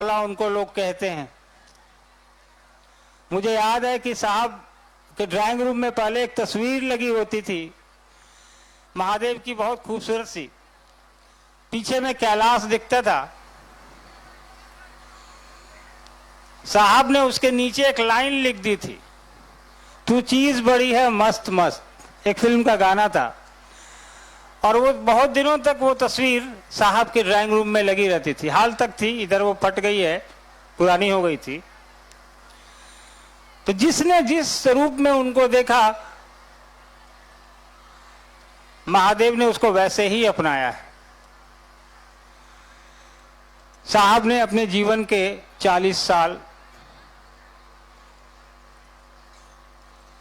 उनको लोग कहते हैं। मुझे याद है कि साहब के ड्राइंग रूम में पहले एक तस्वीर लगी होती थी महादेव की, बहुत खूबसूरत सी, पीछे में कैलाश दिखता था। साहब ने उसके नीचे एक लाइन लिख दी थी, तू चीज बड़ी है मस्त मस्त, एक फिल्म का गाना था। और वो बहुत दिनों तक वो तस्वीर साहब के ड्राइंग रूम में लगी रहती थी, हाल तक थी, इधर वो फट गई है, पुरानी हो गई थी। तो जिसने जिस स्वरूप में उनको देखा, महादेव ने उसको वैसे ही अपनाया है। साहब ने अपने जीवन के 40 साल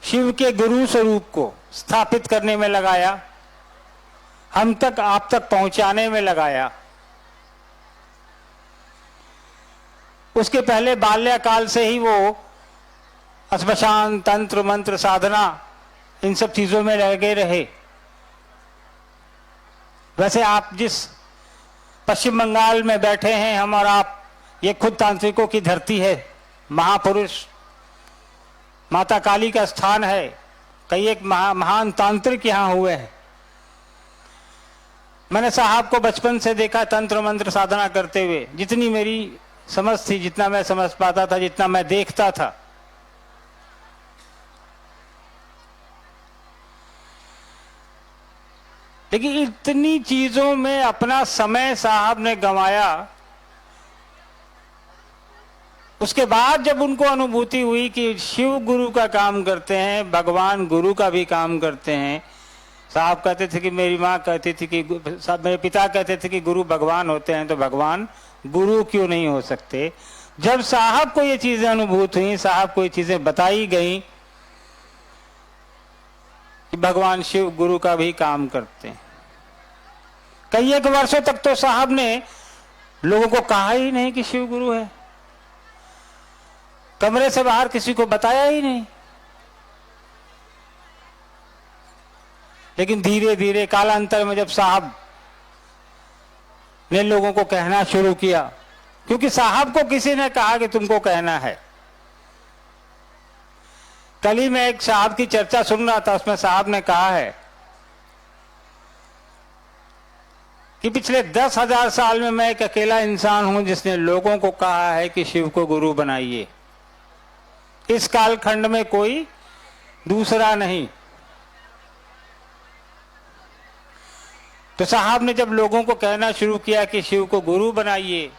शिव के गुरु स्वरूप को स्थापित करने में लगाया, हम तक आप तक पहुंचाने में लगाया। उसके पहले बाल्यकाल से ही वो श्मशान, तंत्र मंत्र, साधना, इन सब चीजों में लगे रहे। वैसे आप जिस पश्चिम बंगाल में बैठे हैं, हम और आप, ये खुद तांत्रिकों की धरती है, महापुरुष माता काली का स्थान है। कई एक महान तांत्रिक यहां हुए हैं। मैंने साहब को बचपन से देखा तंत्र मंत्र साधना करते हुए। जितनी मेरी समझ थी, जितना मैं समझ पाता था, जितना मैं देखता था, लेकिन इतनी चीजों में अपना समय साहब ने गंवाया। उसके बाद जब उनको अनुभूति हुई कि शिव गुरु का काम करते हैं, भगवान गुरु का भी काम करते हैं। साहब कहते थे कि, मेरी माँ कहती थी कि, मेरे पिता कहते थे कि गुरु भगवान होते हैं, तो भगवान गुरु क्यों नहीं हो सकते। जब साहब को ये चीजें अनुभूत हुई, साहब को ये चीजें बताई गई कि भगवान शिव गुरु का भी काम करते हैं। कई एक वर्षों तक तो साहब ने लोगों को कहा ही नहीं कि शिव गुरु है, कमरे से बाहर किसी को बताया ही नहीं। लेकिन धीरे धीरे कालांतर में जब साहब ने लोगों को कहना शुरू किया, क्योंकि साहब को किसी ने कहा कि तुमको कहना है। कल ही मैं एक साहब की चर्चा सुन रहा था, उसमें साहब ने कहा है कि पिछले 10,000 साल में मैं एक अकेला इंसान हूं जिसने लोगों को कहा है कि शिव को गुरु बनाइए। इस कालखंड में कोई दूसरा नहीं। तो साहब ने जब लोगों को कहना शुरू किया कि शिव को गुरु बनाइए,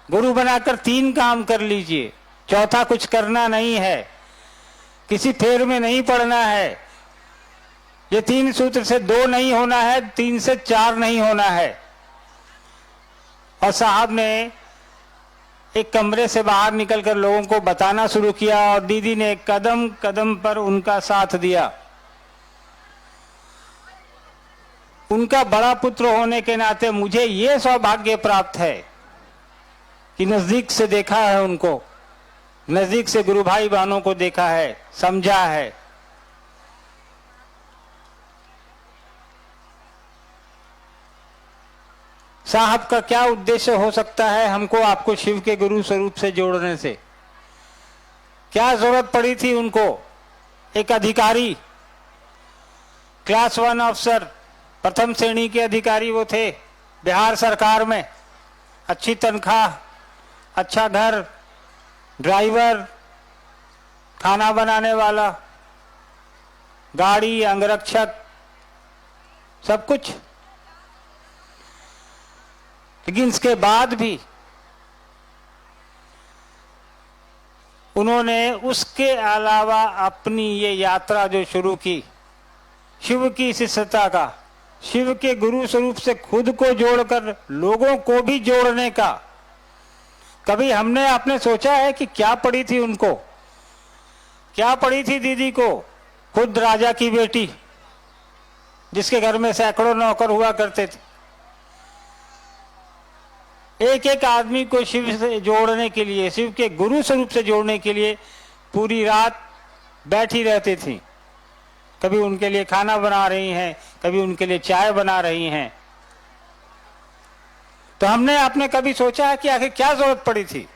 गुरु बनाकर 3 काम कर लीजिए, चौथा कुछ करना नहीं है, किसी फेर में नहीं पड़ना है, ये 3 सूत्र से 2 नहीं होना है, 3 से 4 नहीं होना है। और साहब ने एक कमरे से बाहर निकलकर लोगों को बताना शुरू किया, और दीदी ने कदम कदम पर उनका साथ दिया। उनका बड़ा पुत्र होने के नाते मुझे ये सौभाग्य प्राप्त है कि नजदीक से देखा है उनको, नजदीक से गुरु भाई बहनों को देखा है, समझा है। साहब का क्या उद्देश्य हो सकता है हमको आपको शिव के गुरु स्वरूप से जोड़ने से? क्या जरूरत पड़ी थी उनको? एक अधिकारी, क्लास 1 अफसर, प्रथम श्रेणी के अधिकारी वो थे बिहार सरकार में, अच्छी तनख्वाह, अच्छा घर, ड्राइवर, खाना बनाने वाला, गाड़ी, अंगरक्षक, सब कुछ। लेकिन इसके बाद भी उन्होंने उसके अलावा अपनी ये यात्रा जो शुरू की, शिव की शिष्यता का, शिव के गुरु स्वरूप से खुद को जोड़कर लोगों को भी जोड़ने का। कभी हमने आपने सोचा है कि क्या पड़ी थी उनको, क्या पड़ी थी दीदी को? खुद राजा की बेटी, जिसके घर में सैकड़ों नौकर हुआ करते थे, एक एक आदमी को शिव से जोड़ने के लिए, शिव के गुरु स्वरूप से जोड़ने के लिए पूरी रात बैठी रहती थी। कभी उनके लिए खाना बना रही हैं, कभी उनके लिए चाय बना रही हैं। तो हमने आपने कभी सोचा है कि आखिर क्या जरूरत पड़ी थी?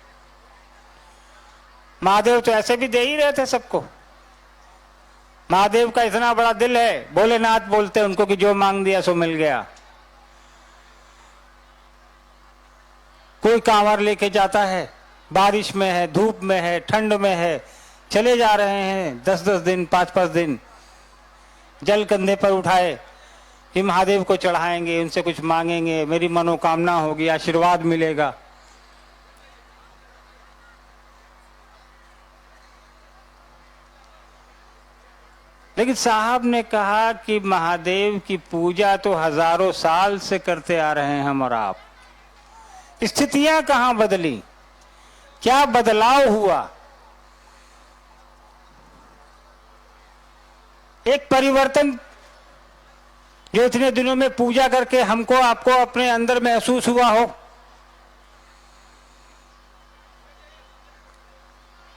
महादेव तो ऐसे भी दे ही रहे थे सबको। महादेव का इतना बड़ा दिल है, भोलेनाथ बोलते हैं उनको कि जो मांग दिया सो मिल गया। कोई कांवर लेके जाता है, बारिश में है, धूप में है, ठंड में है, चले जा रहे हैं 10-10 दिन, 5-5 दिन, जल कंधे पर उठाए कि महादेव को चढ़ाएंगे, उनसे कुछ मांगेंगे, मेरी मनोकामना होगी, आशीर्वाद मिलेगा। लेकिन साहब ने कहा कि महादेव की पूजा तो हजारों साल से करते आ रहे हैं हम और आप। स्थितियां कहां बदली, क्या बदलाव हुआ? एक परिवर्तन जो इतने दिनों में पूजा करके हमको आपको अपने अंदर महसूस हुआ हो।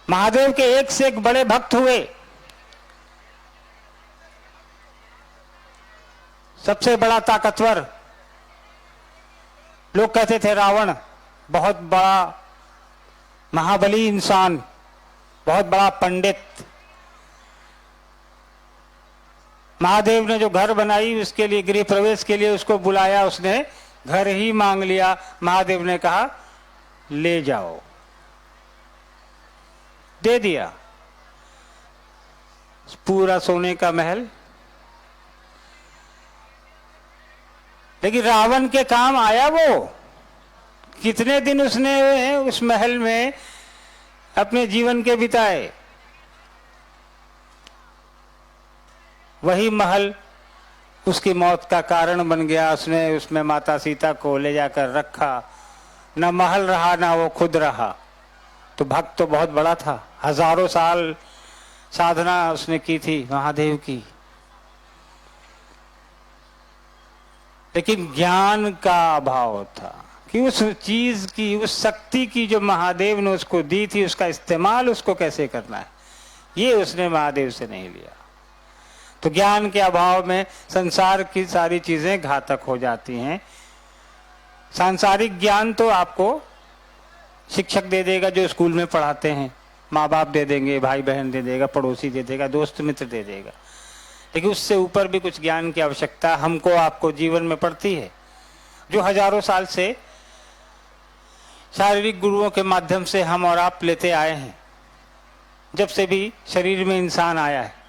महादेव के एक से एक बड़े भक्त हुए। सबसे बड़ा ताकतवर, लोग कहते थे रावण, बहुत बड़ा महाबली इंसान, बहुत बड़ा पंडित। महादेव ने जो घर बनाई उसके लिए, गृह प्रवेश के लिए उसको बुलाया, उसने घर ही मांग लिया। महादेव ने कहा ले जाओ, दे दिया पूरा सोने का महल। लेकिन रावण के काम आया वो? कितने दिन उसने उस महल में अपने जीवन के बिताए। वही महल उसकी मौत का कारण बन गया। उसने उसमें माता सीता को ले जाकर रखा, न महल रहा ना वो खुद रहा। तो भक्त तो बहुत बड़ा था, हजारों साल साधना उसने की थी महादेव की। लेकिन ज्ञान का अभाव था कि उस चीज की, उस शक्ति की जो महादेव ने उसको दी थी, उसका इस्तेमाल उसको कैसे करना है, ये उसने महादेव से नहीं लिया। तो ज्ञान के अभाव में संसार की सारी चीजें घातक हो जाती हैं। सांसारिक ज्ञान तो आपको शिक्षक दे देगा जो स्कूल में पढ़ाते हैं, माँ बाप दे देंगे, भाई बहन दे देगा, पड़ोसी दे देगा, दोस्त मित्र दे देगा। लेकिन उससे ऊपर भी कुछ ज्ञान की आवश्यकता हमको आपको जीवन में पड़ती है, जो हजारों साल से शारीरिक गुरुओं के माध्यम से हम और आप लेते आए हैं, जब से भी शरीर में इंसान आया है।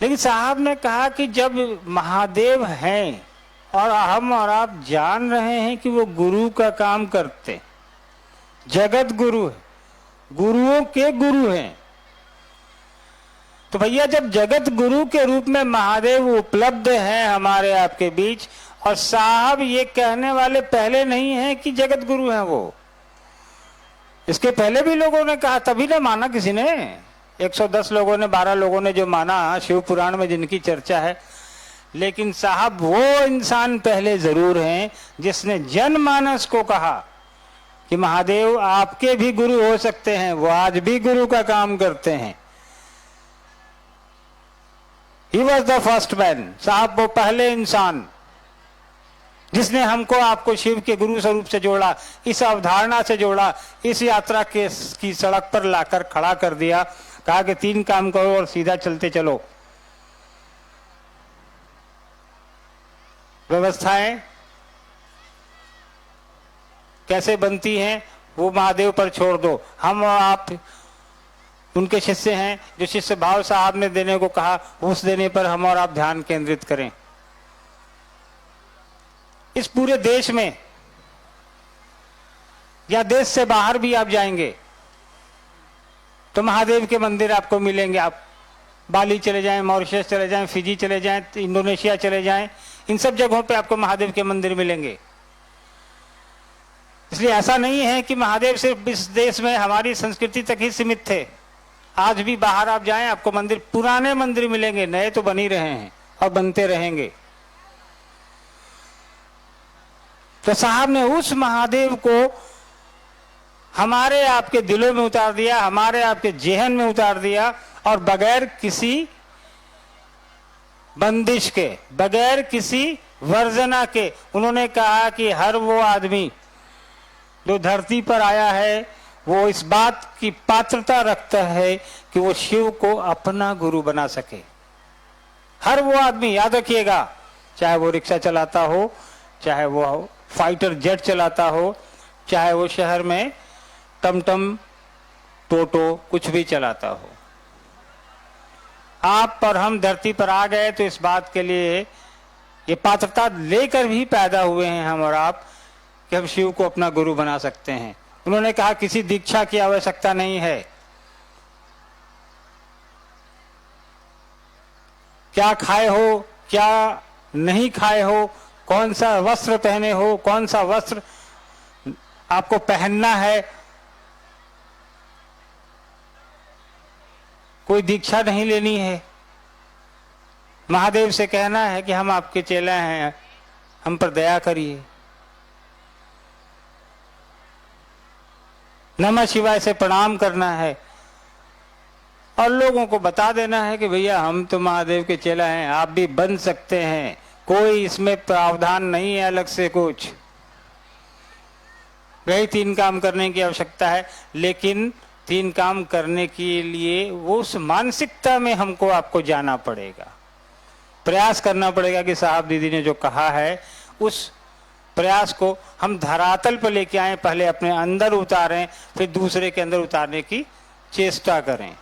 लेकिन साहब ने कहा कि जब महादेव हैं और हम और आप जान रहे हैं कि वो गुरु का काम करते, जगत गुरु है, गुरुओं के गुरु हैं, तो भैया जब जगत गुरु के रूप में महादेव उपलब्ध हैं हमारे आपके बीच, और साहब ये कहने वाले पहले नहीं हैं कि जगत गुरु हैं वो, इसके पहले भी लोगों ने कहा, तभी ना माना किसी ने। 110 लोगों ने, 12 लोगों ने जो माना, शिव पुराण में जिनकी चर्चा है। लेकिन साहब वो इंसान पहले जरूर हैं जिसने जनमानस को कहा कि महादेव आपके भी गुरु हो सकते हैं, वो आज भी गुरु का काम करते हैं। He was the first man, साहब वो पहले इंसान जिसने हमको आपको शिव के गुरु स्वरूप से जोड़ा, इस अवधारणा से जोड़ा, इस यात्रा के की सड़क पर लाकर खड़ा कर दिया, कहा कि 3 काम करो और सीधा चलते चलो। व्यवस्थाएं कैसे बनती हैं वो महादेव पर छोड़ दो, हम और आप उनके शिष्य हैं। जो शिष्य भाव साहब ने देने को कहा, उस देने पर हम और आप ध्यान केंद्रित करें। इस पूरे देश में या देश से बाहर भी आप जाएंगे तो महादेव के मंदिर आपको मिलेंगे। आप बाली चले जाएं, मॉरिशस चले जाएं, फिजी चले जाएं, इंडोनेशिया चले जाएं, इन सब जगहों पे आपको महादेव के मंदिर मिलेंगे। इसलिए ऐसा नहीं है कि महादेव सिर्फ इस देश में हमारी संस्कृति तक ही सीमित थे। आज भी बाहर आप जाएं, आपको मंदिर, पुराने मंदिर मिलेंगे, नए तो बन ही रहे हैं और बनते रहेंगे। तो साहब ने उस महादेव को हमारे आपके दिलों में उतार दिया, हमारे आपके जेहन में उतार दिया, और बगैर किसी बंदिश के, बगैर किसी वर्जना के उन्होंने कहा कि हर वो आदमी जो धरती पर आया है वो इस बात की पात्रता रखता है कि वो शिव को अपना गुरु बना सके। हर वो आदमी, याद रखिएगा, चाहे वो रिक्शा चलाता हो, चाहे वो फाइटर जेट चलाता हो, चाहे वो शहर में टमटम टोटो कुछ भी चलाता हो, आप और हम धरती पर आ गए तो इस बात के लिए ये पात्रता लेकर भी पैदा हुए हैं हम और आप कि हम शिव को अपना गुरु बना सकते हैं। उन्होंने कहा किसी दीक्षा की आवश्यकता नहीं है, क्या खाए हो क्या नहीं खाए हो, कौन सा वस्त्र पहने हो, कौन सा वस्त्र आपको पहनना है, कोई दीक्षा नहीं लेनी है। महादेव से कहना है कि हम आपके चेला हैं, हम पर दया करिए। नमः शिवाय से प्रणाम करना है और लोगों को बता देना है कि भैया हम तो महादेव के चेला हैं, आप भी बन सकते हैं, कोई इसमें प्रावधान नहीं है अलग से कुछ। वही 3 काम करने की आवश्यकता है, लेकिन 3 काम करने के लिए वो उस मानसिकता में हमको आपको जाना पड़ेगा, प्रयास करना पड़ेगा कि साहब दीदी ने जो कहा है उस प्रयास को हम धरातल पर लेके आए, पहले अपने अंदर उतारें, फिर दूसरे के अंदर उतारने की चेष्टा करें।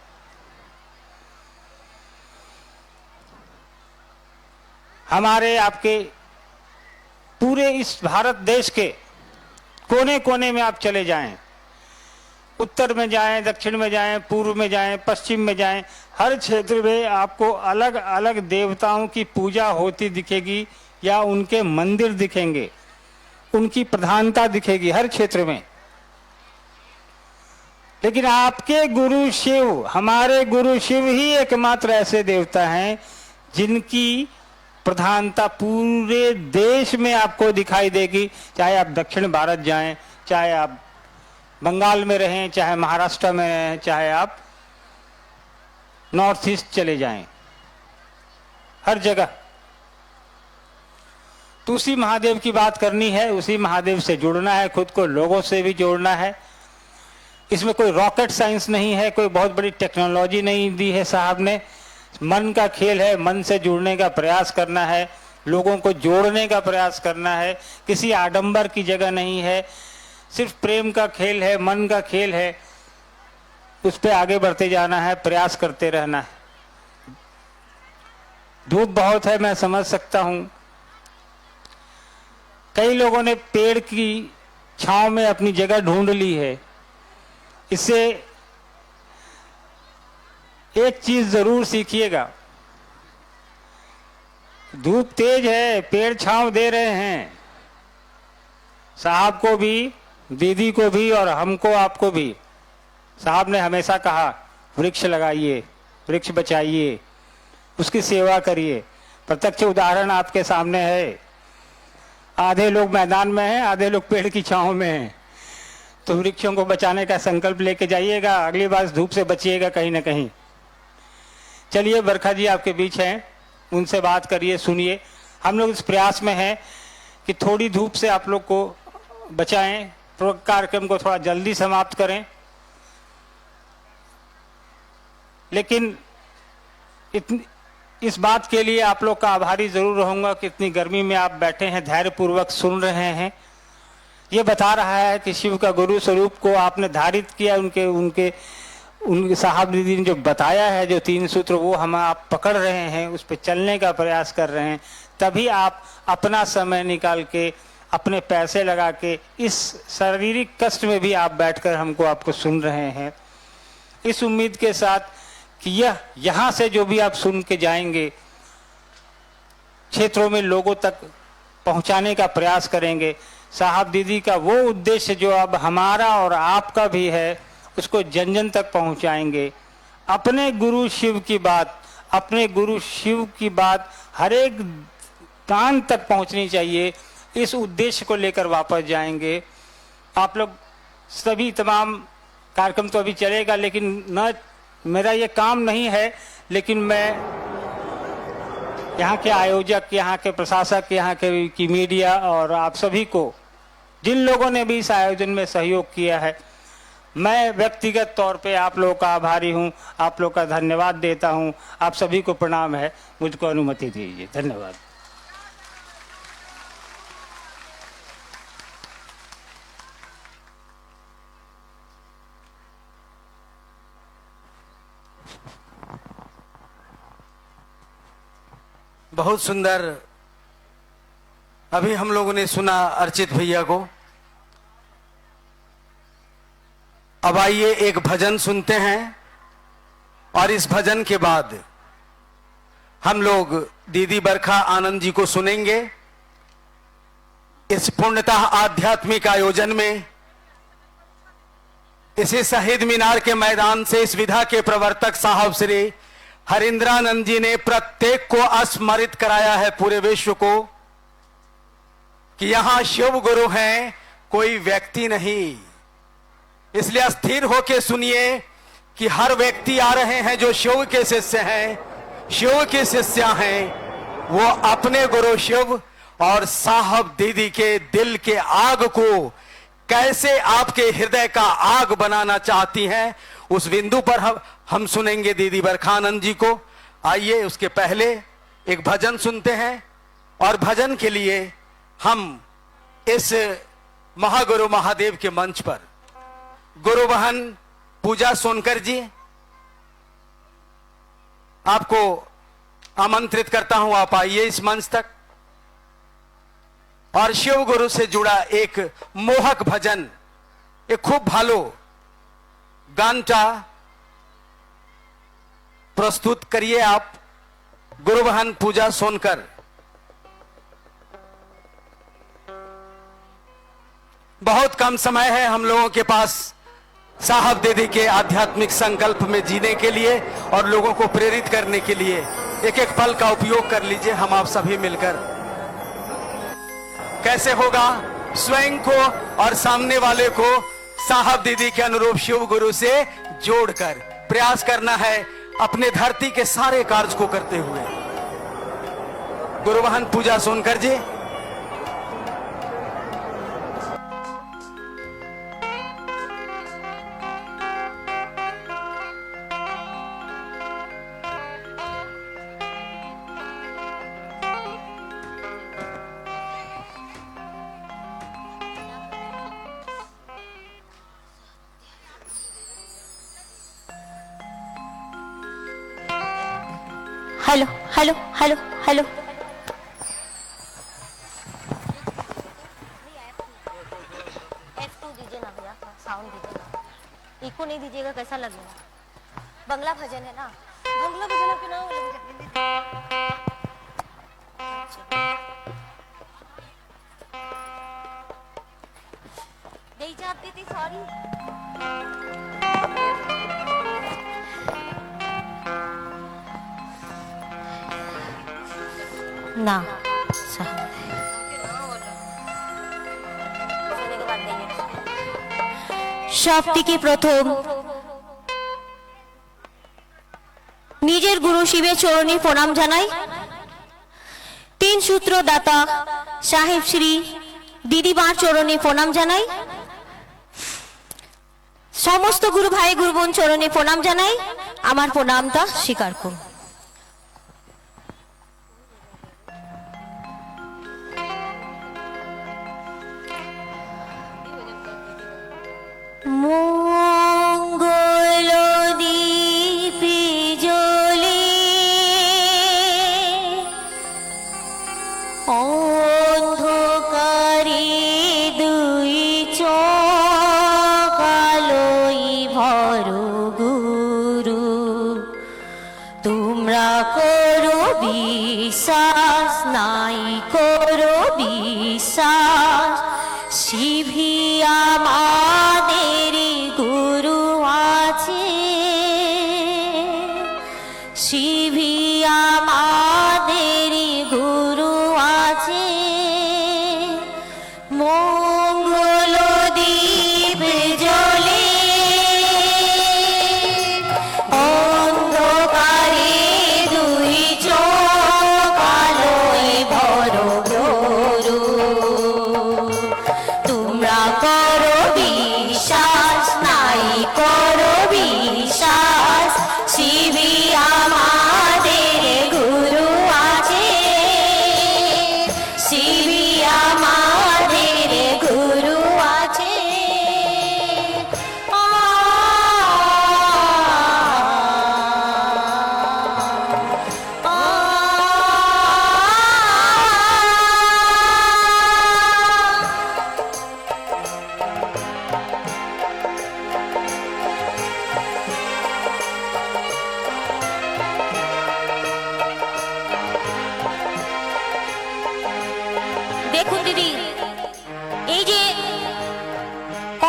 हमारे आपके पूरे इस भारत देश के कोने कोने में आप चले जाएं, उत्तर में जाएं, दक्षिण में जाएं, पूर्व में जाएं, पश्चिम में जाएं, हर क्षेत्र में आपको अलग अलग देवताओं की पूजा होती दिखेगी या उनके मंदिर दिखेंगे, उनकी प्रधानता दिखेगी हर क्षेत्र में। लेकिन आपके गुरु शिव, हमारे गुरु शिव ही एकमात्र ऐसे देवता हैं जिनकी प्रधानता पूरे देश में आपको दिखाई देगी। चाहे आप दक्षिण भारत जाएं, चाहे आप बंगाल में रहें, चाहे महाराष्ट्र में रहें, चाहे आप नॉर्थ ईस्ट चले जाएं, हर जगह तो उसी महादेव की बात करनी है, उसी महादेव से जुड़ना है, खुद को लोगों से भी जोड़ना है। इसमें कोई रॉकेट साइंस नहीं है, कोई बहुत बड़ी टेक्नोलॉजी नहीं दी है साहब ने। मन का खेल है, मन से जुड़ने का प्रयास करना है, लोगों को जोड़ने का प्रयास करना है, किसी आडंबर की जगह नहीं है, सिर्फ प्रेम का खेल है, मन का खेल है, उस पर आगे बढ़ते जाना है, प्रयास करते रहना है। धूप बहुत है, मैं समझ सकता हूं, कई लोगों ने पेड़ की छांव में अपनी जगह ढूंढ ली है। इससे एक चीज जरूर सीखिएगा, धूप तेज है, पेड़ छांव दे रहे हैं, साहब को भी, दीदी को भी और हमको आपको भी। साहब ने हमेशा कहा वृक्ष लगाइए, वृक्ष बचाइए, उसकी सेवा करिए। प्रत्यक्ष उदाहरण आपके सामने है, आधे लोग मैदान में हैं, आधे लोग पेड़ की छांव में हैं। तो वृक्षों को बचाने का संकल्प लेके जाइएगा, अगली बार धूप से बचिएगा कहीं ना कहीं। चलिए, बरखा जी आपके बीच हैं, उनसे बात करिए, सुनिए। हम लोग इस प्रयास में हैं कि थोड़ी धूप से आप लोग को बचाएं, कार्यक्रम को थोड़ा जल्दी समाप्त करें। लेकिन इस बात के लिए आप लोग का आभारी जरूर रहूंगा कि इतनी गर्मी में आप बैठे हैं, धैर्यपूर्वक सुन रहे हैं। ये बता रहा है कि शिव का गुरु स्वरूप को आपने धारित किया, उनके साहब दीदी ने जो बताया है, जो 3 सूत्र, वो हम आप पकड़ रहे हैं, उस पर चलने का प्रयास कर रहे हैं। तभी आप अपना समय निकाल के, अपने पैसे लगा के, इस शारीरिक कष्ट में भी आप बैठकर हमको आपको सुन रहे हैं, इस उम्मीद के साथ कि यह यहाँ से जो भी आप सुन के जाएंगे, क्षेत्रों में लोगों तक पहुँचाने का प्रयास करेंगे। साहब दीदी का वो उद्देश्य जो अब हमारा और आपका भी है, उसको जन जन तक पहुँचाएंगे। अपने गुरु शिव की बात, अपने गुरु शिव की बात हर एक कान तक पहुँचनी चाहिए, इस उद्देश्य को लेकर वापस जाएंगे। आप लोग सभी, तमाम कार्यक्रम तो अभी चलेगा, लेकिन न मेरा ये काम नहीं है, लेकिन मैं यहाँ के आयोजक, यहाँ के प्रशासक, यहाँ के की मीडिया और आप सभी को, जिन लोगों ने भी इस आयोजन में सहयोग किया है, मैं व्यक्तिगत तौर पे आप लोगों का आभारी हूं, आप लोग का धन्यवाद देता हूं। आप सभी को प्रणाम है, मुझको अनुमति दीजिए। धन्यवाद। बहुत सुंदर अभी हम लोगों ने सुना अर्चित भैया को। अब आइए एक भजन सुनते हैं और इस भजन के बाद हम लोग दीदी बरखा आनंद जी को सुनेंगे। इस पूर्णतः आध्यात्मिक आयोजन में इसी शहीद मीनार के मैदान से इस विधा के प्रवर्तक साहब श्री हरिंद्रानंद जी ने प्रत्येक को स्मरित कराया है, पूरे विश्व को, कि यहां शिव गुरु हैं, कोई व्यक्ति नहीं। इसलिए स्थिर होकर सुनिए कि हर व्यक्ति आ रहे हैं जो शिव के शिष्य हैं, शिव के शिष्य हैं। वो अपने गुरु शिव और साहब दीदी के दिल के आग को कैसे आपके हृदय का आग बनाना चाहती हैं, उस बिंदु पर हम सुनेंगे दीदी बरखानंद जी को। आइए उसके पहले एक भजन सुनते हैं और भजन के लिए हम इस महागुरु महादेव के मंच पर गुरु बहन पूजा सोनकर जी, आपको आमंत्रित करता हूं, आप आइए इस मंच तक और शिव गुरु से जुड़ा एक मोहक भजन, एक खूब भालो गानटा प्रस्तुत करिए आप, गुरु बहन पूजा सोनकर। बहुत कम समय है हम लोगों के पास साहब दीदी के आध्यात्मिक संकल्प में जीने के लिए और लोगों को प्रेरित करने के लिए। एक एक पल का उपयोग कर लीजिए हम आप सभी मिलकर। कैसे होगा, स्वयं को और सामने वाले को साहब दीदी के अनुरूप शिव गुरु से जोड़कर प्रयास करना है अपने धरती के सारे कार्य को करते हुए। गुरु बहन Pooja Sonkar ji. Hello hello hello hello. F2 दीजिए ना भैया, साउंड दीजिए ना, इको नहीं दीजिएगा कैसा लगेगा। बंगला भजन है ना, बंगला भजन के नाम नहीं चाहती थी, सॉरी। ना সবথেকে প্রথম নিজের গুরু শিবের চরণে প্রণাম জানাই। তিন সূত্র দাতা সাহেব শ্রী দিদিমার চরণে প্রণাম জানাই। সমস্ত গুরু ভাই গুরু বোন চরণে প্রণাম জানাই। আমার প্রণামটা স্বীকার করুন। মঙ্গল দীপে জ্বলে অন্ধকারে দুই চোখ আলোয় ভর গুরু, তোমরা করো বিশ্বাস, নাই করো বিশ্বাস, শিবই আমাদের গুরু আছে, শিবই আমাদের গুরু আছে। মঙ্গল দীপ জ্বলে অন্ধকারে দুই চোখ আলোয় ভর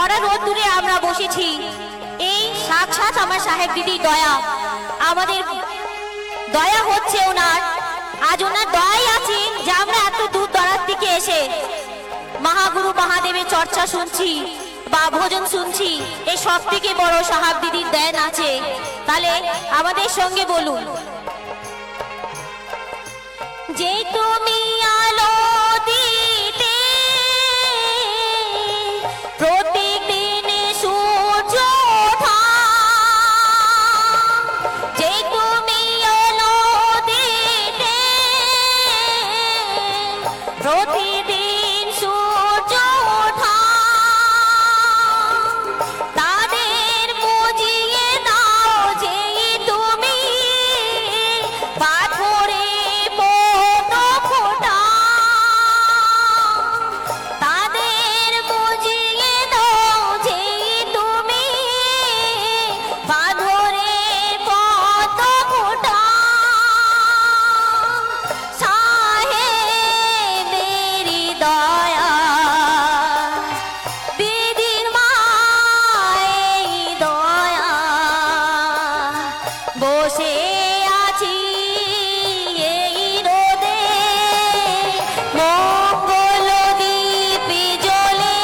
কড়া রোদ্দুরে আমরা বসেছি, এই সাক্ষাৎ আমার সাহেব দিদি দয়া, আমাদের দয়া হচ্ছে ওনার। আজ ওনার দয়াই আছে যে আমরা এত দূর দরাজ থেকে এসে মহাগুরু মহাদেবের চর্চা শুনছি বা ভোজন শুনছি। এই সব থেকে বড় সাহেব দিদির দেন আছে। তাহলে আমাদের সঙ্গে বলুন, যে তুমি আলো দিতে প্রতিদিন সূর্য ওঠা, যে তুমি আলো দিতে প্রতিদিন সূর্য ওঠা, তাদের বুঝিয়ে দাও যে তুমি পাথরে পদ্ম ফোঁটা, তাদের বুঝিয়ে দাও যে তুমি পাথরে পদ্ম ফোঁটা। সাহেবেরি দয়া, দিদির মায়ের দয়া, বসে আছি এই রোদে, মঙ্গল দ্বীপ জ্বলে,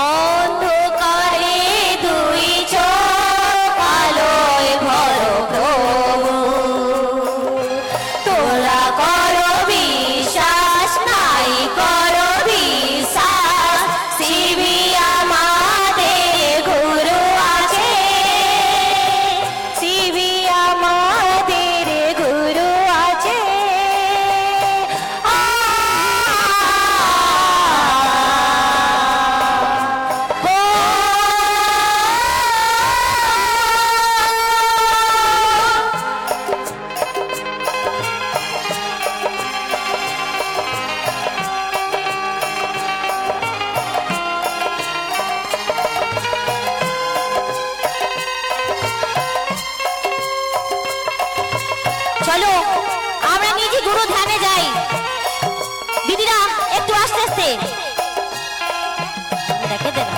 অন্ধকারে দুই চোখ আলোয় ভরো প্রভু, তোরা করো বিশ্বাস, নাই করো বিশ্বাস, শিবি আমাদের গুরু আছে, শিবি আমাদের গুরু আছে। চলো আমরা নিজে গুরু ধ্যানে যাই। দিদিরা একটু আস্তে আস্তে দেখে দেন।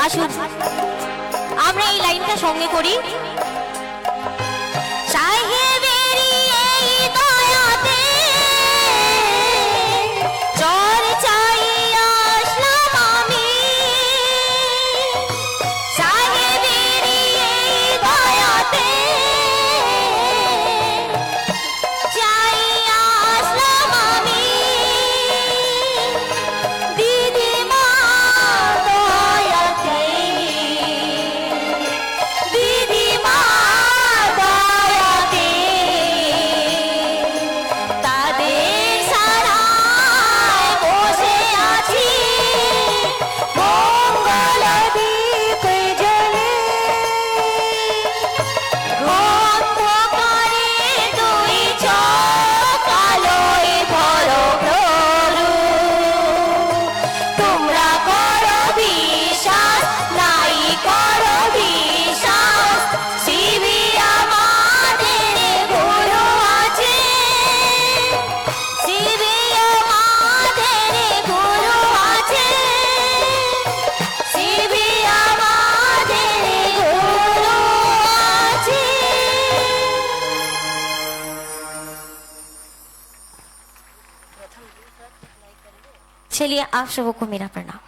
আসুন আমরা এই লাইনটা সঙ্গে করি। সাহেবেরি এই দয়াতে চর্চায় আসলাম আমি, সাহেবেরি এই দয়াতে চাই আসলাম আমি, দিদিমা দয়াতে, দিদিমা দয়াতে, তাদের সারায় বসে আছি, মঙ্গল দ্বীপ জ্বলে, অন্ধকারে দুই চোখ আলোয় ভরো প্রভু, তোমরা করো বিশ্বাস, নাই করো বিশ্বাস, শিবি আমাদের গুরু আছে, শিবি আমাদের গুরু আছে, শিবি আমাদের গুরু আছে। चलिए आप सबों को मेरा प्रणाम।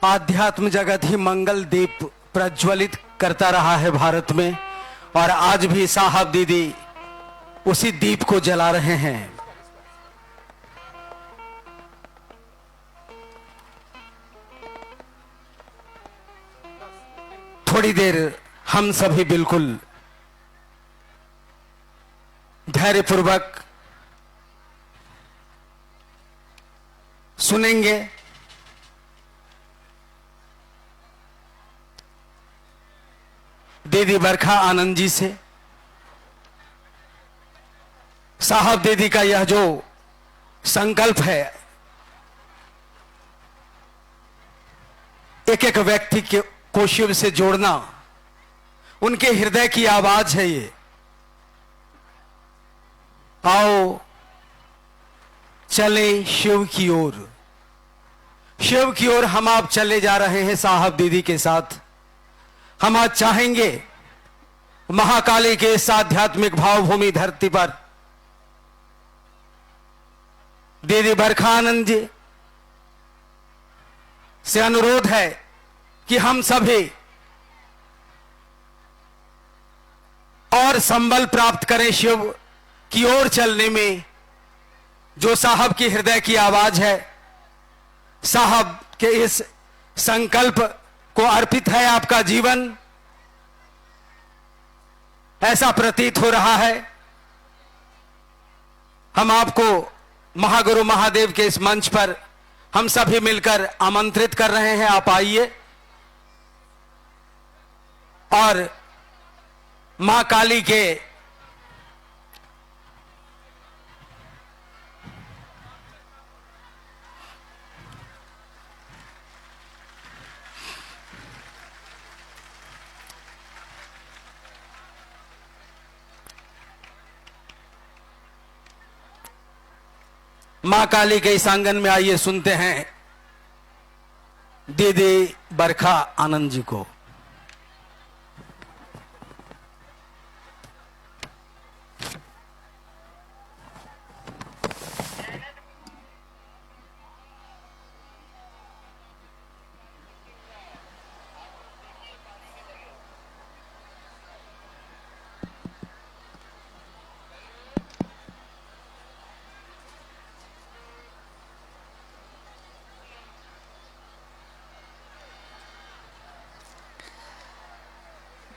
आध्यात्म जगत ही मंगल दीप प्रज्वलित करता रहा है भारत में, और आज भी साहब दीदी उसी दीप को जला रहे हैं। थोड़ी देर हम सभी बिल्कुल धैर्यपूर्वक सुनेंगे। दीदी बरखा आनंद जी से साहब दीदी का यह जो संकल्प है, एक एक व्यक्ति को शिव से जोड़ना, उनके हृदय की आवाज है ये। आओ चले शिव की ओर, शिव की ओर हम आप चले जा रहे हैं साहब दीदी के साथ। हम आज चाहेंगे महाकाली के इस आध्यात्मिक भावभूमि धरती पर दीदी बरखा आनंद जी से अनुरोध है कि हम सभी और संबल प्राप्त करें शिव की ओर चलने में। जो साहब की हृदय की आवाज है, साहब के इस संकल्प को अर्पित है आपका जीवन, ऐसा प्रतीत हो रहा है। हम आपको महागुरु महादेव के इस मंच पर हम सभी मिलकर आमंत्रित कर रहे हैं, आप आइए और मां काली के मां काली के इस आंगन में आइए, सुनते हैं दीदी बरखा आनंद जी को।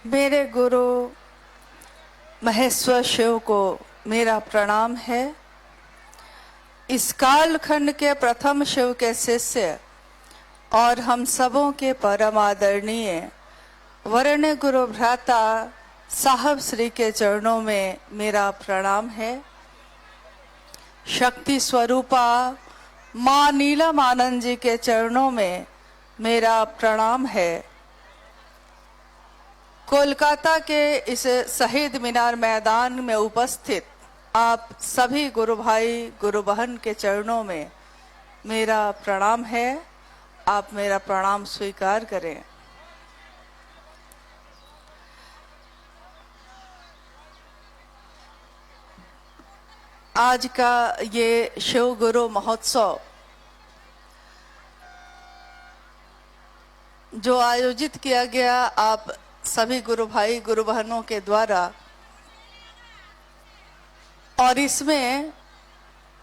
मेरे गुरु महेश्वर शिव को मेरा प्रणाम है। इस कालखंड के प्रथम शिव के शिष्य और हम सबों के परम आदरणीय वर्ण गुरु भ्राता साहब श्री के चरणों में मेरा प्रणाम है। शक्ति स्वरूपा मां नीलम आनंद जी के चरणों में मेरा प्रणाम है। कोलकाता के इस शहीद मीनार मैदान में उपस्थित आप सभी गुरु भाई गुरु बहन के चरणों में मेरा प्रणाम है। आप मेरा प्रणाम स्वीकार करें। आज का ये शिव गुरु महोत्सव जो आयोजित किया गया आप सभी गुरु भाई गुरु बहनों के द्वारा, और इसमें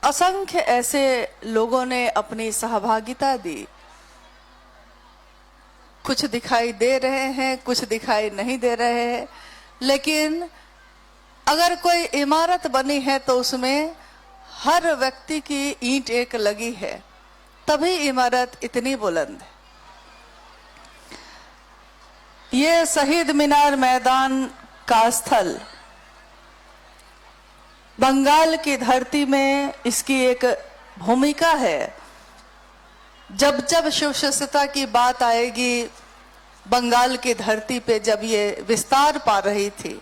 असंख्य ऐसे लोगों ने अपनी सहभागिता दी। कुछ दिखाई दे रहे हैं, कुछ दिखाई नहीं दे रहे हैं, लेकिन अगर कोई इमारत बनी है तो उसमें हर व्यक्ति की ईंट एक लगी है, तभी इमारत इतनी बुलंद है। ये शहीद मीनार मैदान का स्थल बंगाल की धरती में इसकी एक भूमिका है। जब जब शिव शिष्यता की बात आएगी, बंगाल की धरती पे जब ये विस्तार पा रही थी,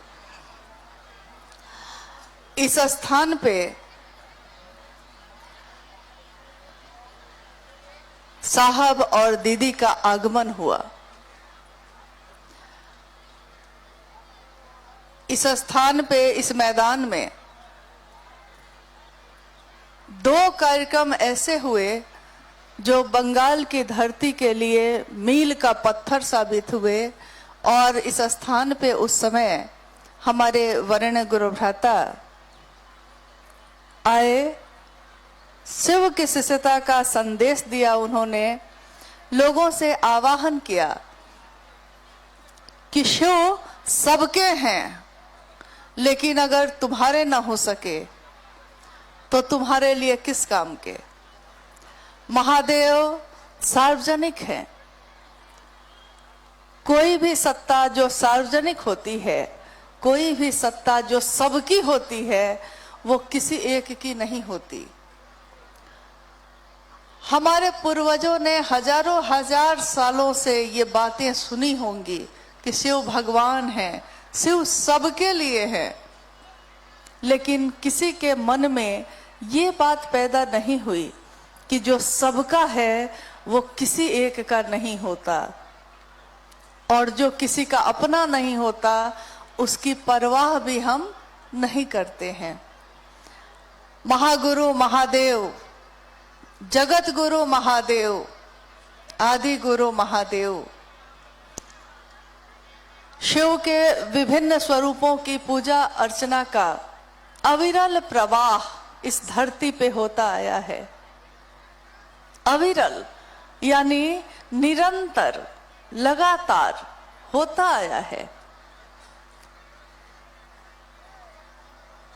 इस स्थान पे साहब और दीदी का आगमन हुआ। इस स्थान पे, इस मैदान में 2 कार्यक्रम ऐसे हुए जो बंगाल की धरती के लिए मील का पत्थर साबित हुए। और इस स्थान पे उस समय हमारे वर्ण गुरु भ्राता आए, शिव की शिष्यता का संदेश दिया। उन्होंने लोगों से आवाहन किया कि शिव सबके हैं, लेकिन अगर तुम्हारे ना हो सके तो तुम्हारे लिए किस काम के। महादेव सार्वजनिक है। कोई भी सत्ता जो सार्वजनिक होती है, कोई भी सत्ता जो सबकी होती है, वो किसी एक की नहीं होती। हमारे पूर्वजों ने हजारों हजार सालों से ये बातें सुनी होंगी कि शिव भगवान हैं, शिव सबके लिए है, लेकिन किसी के मन में ये बात पैदा नहीं हुई कि जो सबका है वो किसी एक का नहीं होता, और जो किसी का अपना नहीं होता उसकी परवाह भी हम नहीं करते हैं। महागुरु महादेव, जगत गुरु महादेव, आदि गुरु महादेव, शिव के विभिन्न स्वरूपों की पूजा अर्चना का अविरल प्रवाह इस धरती पे होता आया है। अविरल यानी निरंतर, लगातार होता आया है।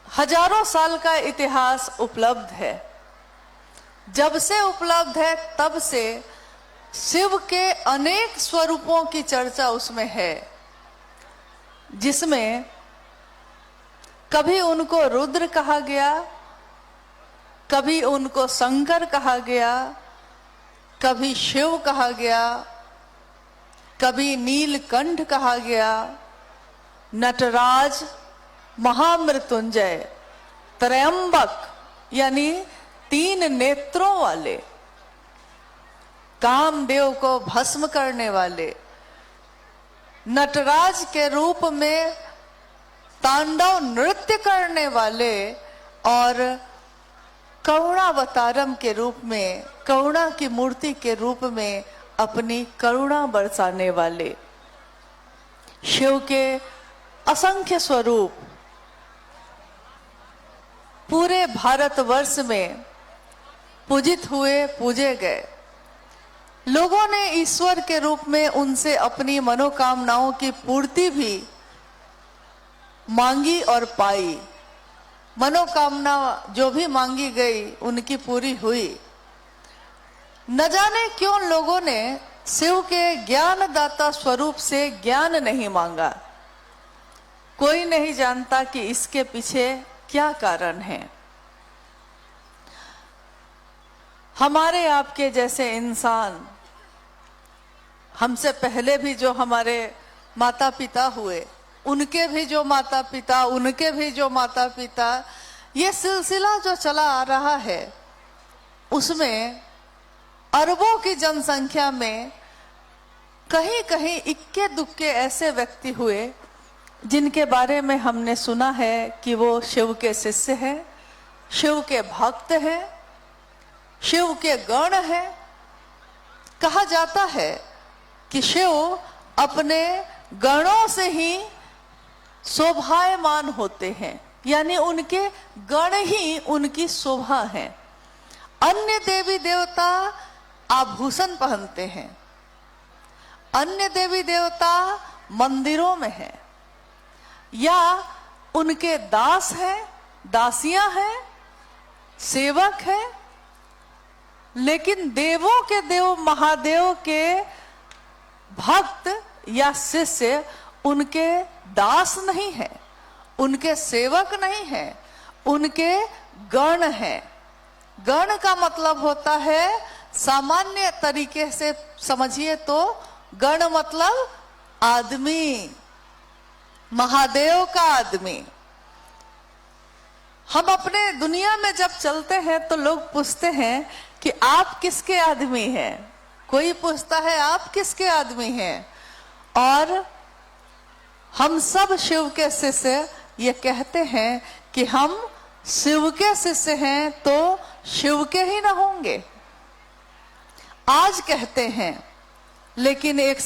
हजारों साल का इतिहास उपलब्ध है। जब से उपलब्ध है तब से शिव के अनेक स्वरूपों की चर्चा उसमें है, जिसमें कभी उनको रुद्र कहा गया, कभी उनको शंकर कहा गया, कभी शिव कहा गया, कभी नीलकंठ कहा गया, नटराज, महामृत्युंजय, त्रयंबक यानी 3 नेत्रों वाले, कामदेव को भस्म करने वाले, नटराज के रूप में तांडव नृत्य करने वाले, और करुणावतारम के रूप में, करुणा की मूर्ति के रूप में अपनी करुणा बरसाने वाले। शिव के असंख्य स्वरूप पूरे भारतवर्ष में पूजित हुए, पूजे गए। लोगों ने ईश्वर के रूप में उनसे अपनी मनोकामनाओं की पूर्ति भी मांगी और पाई। मनोकामना जो भी मांगी गई उनकी पूरी हुई। न जाने क्यों लोगों ने शिव के ज्ञानदाता स्वरूप से ज्ञान नहीं मांगा। कोई नहीं जानता कि इसके पीछे क्या कारण है। हमारे आपके जैसे इंसान, हमसे पहले भी जो हमारे माता पिता हुए, उनके भी जो माता पिता, उनके भी जो माता पिता, ये सिलसिला जो चला आ रहा है, उसमें अरबों की जनसंख्या में कहीं कहीं इक्के दुक्के ऐसे व्यक्ति हुए जिनके बारे में हमने सुना है कि वो शिव के शिष्य हैं, शिव के भक्त हैं, शिव के गण हैं। कहा जाता है कि शिव अपने गणों से ही शोभायमान होते हैं, यानी उनके गण ही उनकी शोभा है। अन्य देवी देवता आभूषण पहनते हैं, अन्य देवी देवता मंदिरों में हैं, या उनके दास हैं, दासियां हैं, सेवक हैं, लेकिन देवों के देव महादेव के भक्त या शिष्य उनके दास नहीं है, उनके सेवक नहीं है, उनके गण हैं। गण का मतलब होता है, सामान्य तरीके से समझिए तो गण मतलब आदमी, महादेव का आदमी। हम अपने दुनिया में जब चलते हैं तो लोग पूछते हैं कि आप किसके आदमी हैं। कोई पूछता है आप किसके आदमी हैं, और हम सब शिव के शिष्य ये कहते हैं कि हम शिव के शिष्य हैं तो शिव के ही न होंगे। आज कहते हैं, लेकिन एक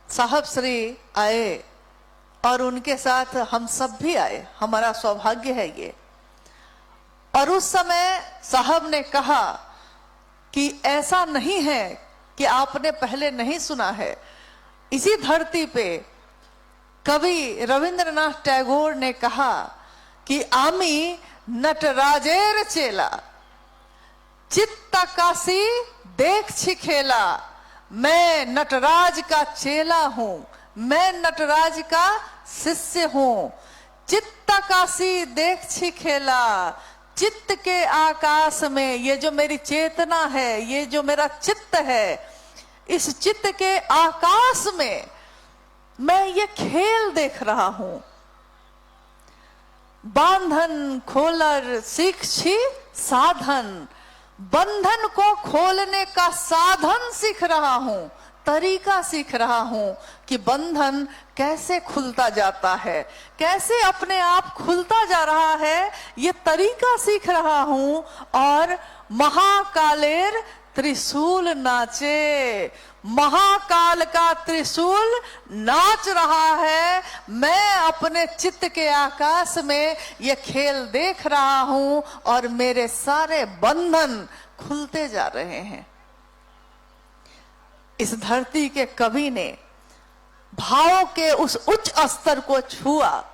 साहब श्री आए और उनके साथ हम सब भी आए, हमारा सौभाग्य है ये। और उस समय साहब ने कहा कि ऐसा नहीं है कि आपने पहले नहीं सुना है, इसी धरती पे कवि रविंद्रनाथ टैगोर ने कहा कि आमी नटराजेर चेला चित्ताकाशी देख छिखेला, मैं नटराज का चेला हूं, मैं नटराज का शिष्य हूं। चित्ताकाशी देख छिखेला, चित्त के आकाश में, ये जो मेरी चेतना है, ये जो मेरा चित्त है, इस चित्त के आकाश में मैं ये खेल देख रहा हूं। बांधन खोलर सीख छी साधन, बंधन को खोलने का साधन सीख रहा हूं, तरीका सीख रहा हूं कि बंधन कैसे खुलता जाता है, कैसे अपने आप खुलता जा रहा है, ये तरीका सीख रहा हूं। और महाकालेर त्रिशूल नाचे, महाकाल का त्रिशूल नाच रहा है, मैं अपने चित्त के आकाश में ये खेल देख रहा हूं और मेरे सारे बंधन खुलते जा रहे हैं। इस धरती के कवि ने भाव के उस उच्च स्तर को छुआ,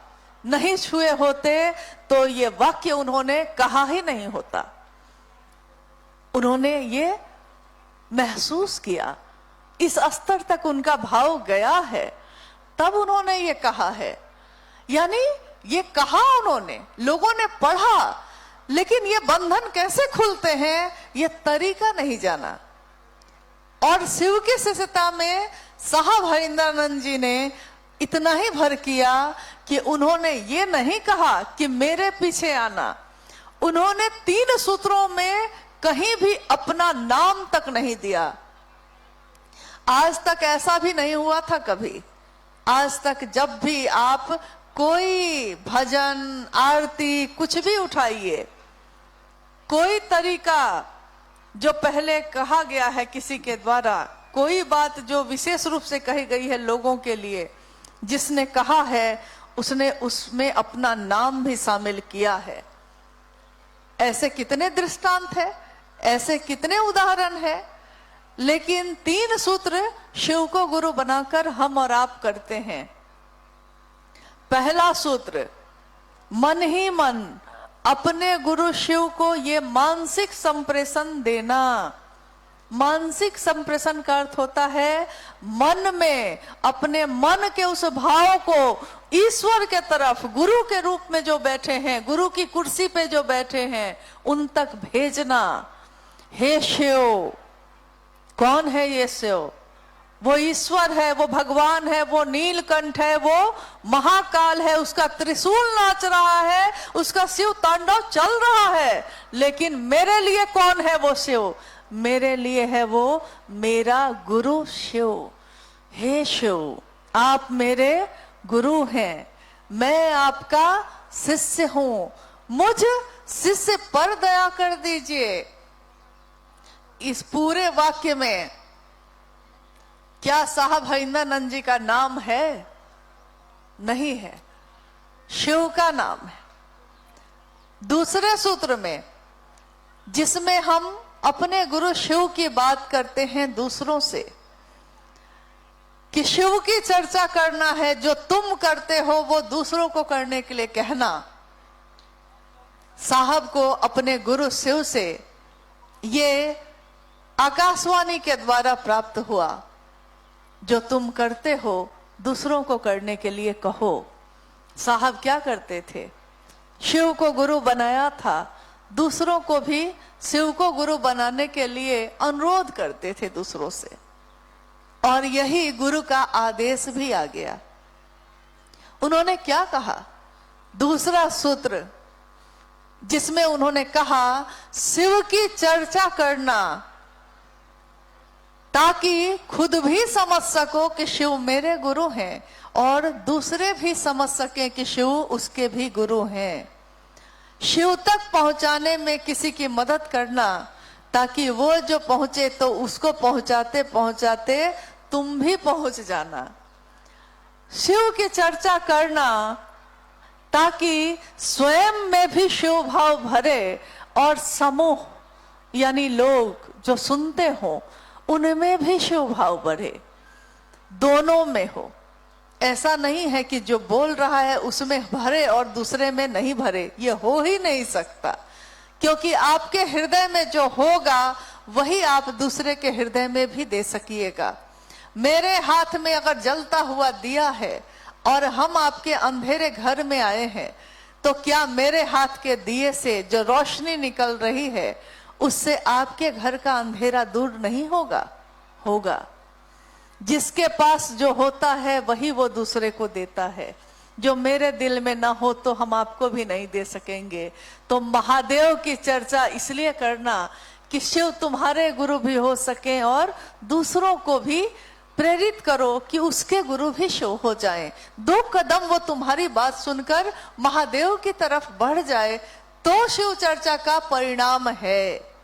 नहीं छुए होते तो ये वाक्य उन्होंने कहा ही नहीं होता। उन्होंने ये महसूस किया, इस स्तर तक उनका भाव गया है, तब उन्होंने ये कहा है। यानी ये कहा उन्होंने, लोगों ने पढ़ा, लेकिन ये बंधन कैसे खुलते हैं ये तरीका नहीं जाना। और शिव की शिष्यता में साहब हरिंद्रानंद जी ने इतना ही भर किया कि उन्होंने ये नहीं कहा कि मेरे पीछे आना, उन्होंने 3 सूत्रों में कहीं भी अपना नाम तक नहीं दिया। आज तक ऐसा भी नहीं हुआ था कभी। आज तक जब भी आप कोई भजन आरती कुछ भी उठाइए, कोई तरीका जो पहले कहा गया है किसी के द्वारा, कोई बात जो विशेष रूप से कही गई है लोगों के लिए, जिसने कहा है उसने उसमें अपना नाम भी शामिल किया है। ऐसे कितने दृष्टांत है, ऐसे कितने उदाहरण है। लेकिन 3 सूत्र शिव को गुरु बनाकर हम और आप करते हैं। पहला सूत्र, मन ही मन अपने गुरु शिव को ये मानसिक संप्रेषण देना। मानसिक संप्रेषण का अर्थ होता है मन में, अपने मन के उस भाव को ईश्वर के तरफ, गुरु के रूप में जो बैठे हैं, गुरु की कुर्सी पे जो बैठे हैं, उन तक भेजना। हे शिव, कौन है ये शिव? वो ईश्वर है, वो भगवान है, वो नीलकंठ है, वो महाकाल है, उसका त्रिशूल नाच रहा है, उसका शिव तांडव चल रहा है। लेकिन मेरे लिए कौन है वो शिव? मेरे लिए है वो मेरा गुरु शिव। हे शिव, आप मेरे गुरु हैं, मैं आपका शिष्य हूं, मुझ शिष्य पर दया कर दीजिए। इस पूरे वाक्य में क्या साहब हरिंद्रानंद जी का नाम है? नहीं है, शिव का नाम है। दूसरे सूत्र में, जिसमें हम अपने गुरु शिव की बात करते हैं दूसरों से, कि शिव की चर्चा करना है, जो तुम करते हो वो दूसरों को करने के लिए कहना। साहब को अपने गुरु शिव से ये आकाशवाणी के द्वारा प्राप्त हुआ, जो तुम करते हो दूसरों को करने के लिए कहो। साहब क्या करते थे? शिव को गुरु बनाया था, दूसरों को भी शिव को गुरु बनाने के लिए अनुरोध करते थे दूसरों से, और यही गुरु का आदेश भी आ गया। उन्होंने क्या कहा? दूसरा सूत्र जिसमें उन्होंने कहा शिव की चर्चा करना, ताकि खुद भी समझ सको कि शिव मेरे गुरु हैं और दूसरे भी समझ सकें कि शिव उसके भी गुरु हैं। शिव तक पहुंचाने में किसी की मदद करना, ताकि वो जो पहुंचे तो उसको पहुंचाते पहुंचाते तुम भी पहुंच जाना। शिव की चर्चा करना ताकि स्वयं में भी शिव भाव भरे और समूह यानी लोग जो सुनते हो उनमें भी शिव भाव बढ़े, दोनों में हो। ऐसा नहीं है कि जो बोल रहा है उसमें भरे और दूसरे में नहीं भरे, ये हो ही नहीं सकता, क्योंकि आपके हृदय में जो होगा वही आप दूसरे के हृदय में भी दे सकिएगा। मेरे हाथ में अगर जलता हुआ दिया है और हम आपके अंधेरे घर में आए हैं, तो क्या मेरे हाथ के दिए से जो रोशनी निकल रही है उससे आपके घर का अंधेरा दूर नहीं होगा? होगा। जिसके पास जो होता है वही वो दूसरे को देता है। जो मेरे दिल में ना हो तो हम आपको भी नहीं दे सकेंगे। तो महादेव की चर्चा इसलिए करना कि शिव तुम्हारे गुरु भी हो सके और दूसरों को भी प्रेरित करो कि उसके गुरु भी शिव हो जाएं। 2 कदम वो तुम्हारी बात सुनकर महादेव की तरफ बढ़ जाए तो शिव चर्चा का परिणाम है।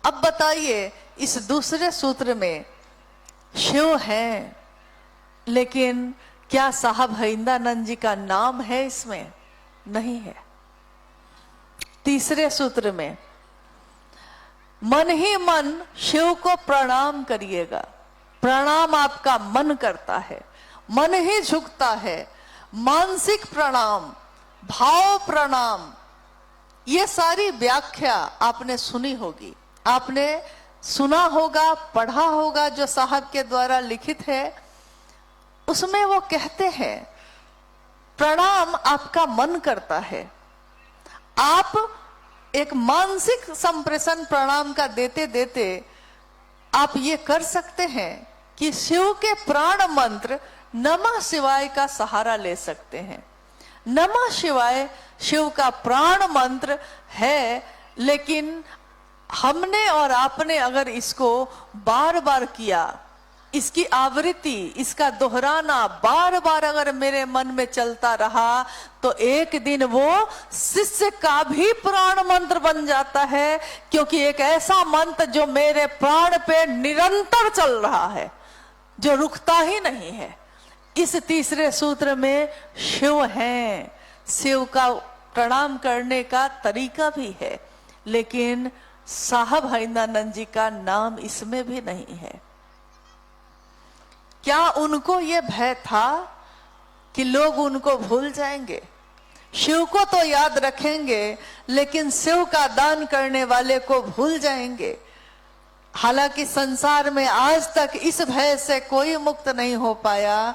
अब बताइए, इस दूसरे सूत्र में शिव है, लेकिन क्या साहब हरिंद्रानंद जी का नाम है इसमें? नहीं है। तीसरे सूत्र में मन ही मन शिव को प्रणाम करिएगा। प्रणाम आपका मन करता है, मन ही झुकता है। मानसिक प्रणाम, भाव प्रणाम, ये सारी व्याख्या आपने सुनी होगी, आपने सुना होगा, पढ़ा होगा, जो साहब के द्वारा लिखित है। उसमें वो कहते हैं प्रणाम आपका मन करता है। आप एक मानसिक संप्रेषण प्रणाम का देते देते आप ये कर सकते हैं कि शिव के प्राण मंत्र नमः शिवाय का सहारा ले सकते हैं। नमः शिवाय शिव का प्राण मंत्र है, लेकिन हमने और आपने अगर इसको बार बार किया, इसकी आवृत्ति, इसका दोहराना बार बार अगर मेरे मन में चलता रहा, तो एक दिन वो शिष्य का भी प्राण मंत्र बन जाता है, क्योंकि एक ऐसा मंत्र जो मेरे प्राण पे निरंतर चल रहा है, जो रुकता ही नहीं है। इस तीसरे सूत्र में शिव है। शिव का प्रणाम करने का तरीका भी है, लेकिन साहब हरिंद्रानंद जी का नाम इसमें भी नहीं है। क्या उनको ये भय था कि लोग उनको भूल जाएंगे? शिव को तो याद रखेंगे, लेकिन शिव का दान करने वाले को भूल जाएंगे। हालांकि संसार में आज तक इस भय से कोई मुक्त नहीं हो पाया,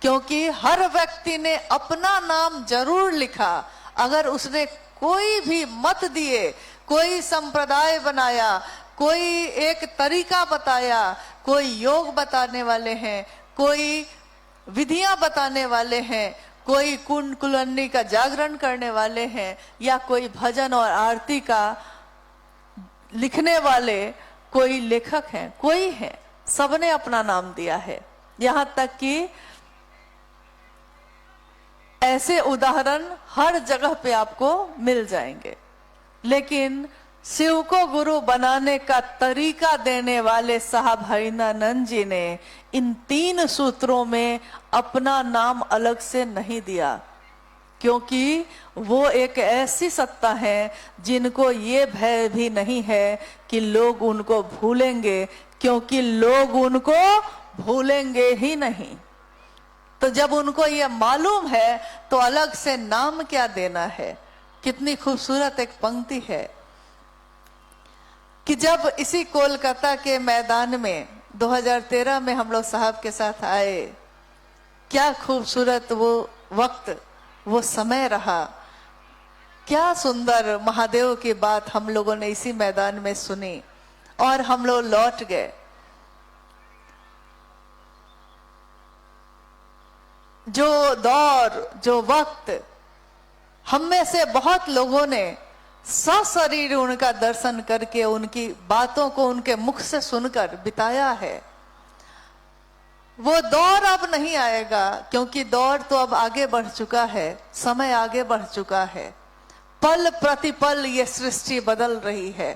क्योंकि हर व्यक्ति ने अपना नाम जरूर लिखा। अगर उसने कोई भी मत दिए, कोई संप्रदाय बनाया, कोई एक तरीका बताया, कोई योग बताने वाले हैं, कोई विधियां बताने वाले हैं, कोई कुंड कुलन्नी का जागरण करने वाले हैं, या कोई भजन और आरती का लिखने वाले कोई लेखक हैं, कोई है, सबने अपना नाम दिया है। यहां तक कि ऐसे उदाहरण हर जगह पे आपको मिल जाएंगे। लेकिन शिव को गुरु बनाने का तरीका देने वाले साहब हरिंद्रानंद जी ने इन 3 सूत्रों में अपना नाम अलग से नहीं दिया, क्योंकि वो एक ऐसी सत्ता है जिनको ये भय भी नहीं है कि लोग उनको भूलेंगे, क्योंकि लोग उनको भूलेंगे ही नहीं। तो जब उनको ये मालूम है तो अलग से नाम क्या देना है। कितनी खूबसूरत एक पंक्ति है कि जब इसी कोलकाता के मैदान में 2013 में हम लोग साहब के साथ आए, क्या खूबसूरत वो वक्त, वो समय रहा। क्या सुंदर महादेव की बात हम लोगों ने इसी मैदान में सुनी और हम लोग लौट गए। जो दौर, जो वक्त, हम में से बहुत लोगों ने सशरीर उनका दर्शन करके, उनकी बातों को उनके मुख से सुनकर बिताया है। वो दौर अब नहीं आएगा, क्योंकि दौर तो अब आगे बढ़ चुका है, समय आगे बढ़ चुका है। पल प्रतिपल ये सृष्टि बदल रही है,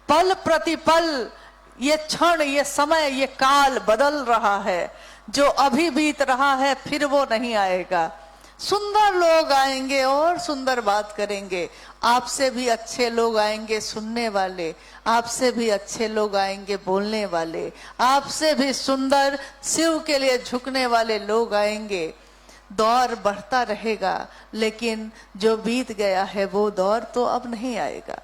पल प्रतिपल ये क्षण, ये समय, ये काल बदल रहा है। जो अभी बीत रहा है फिर वो नहीं आएगा। सुंदर लोग आएंगे और सुंदर बात करेंगे, आपसे भी अच्छे लोग आएंगे सुनने वाले, आपसे भी अच्छे लोग आएंगे बोलने वाले, आपसे भी सुंदर शिव के लिए झुकने वाले लोग आएंगे। दौर बढ़ता रहेगा, लेकिन जो बीत गया है वो दौर तो अब नहीं आएगा।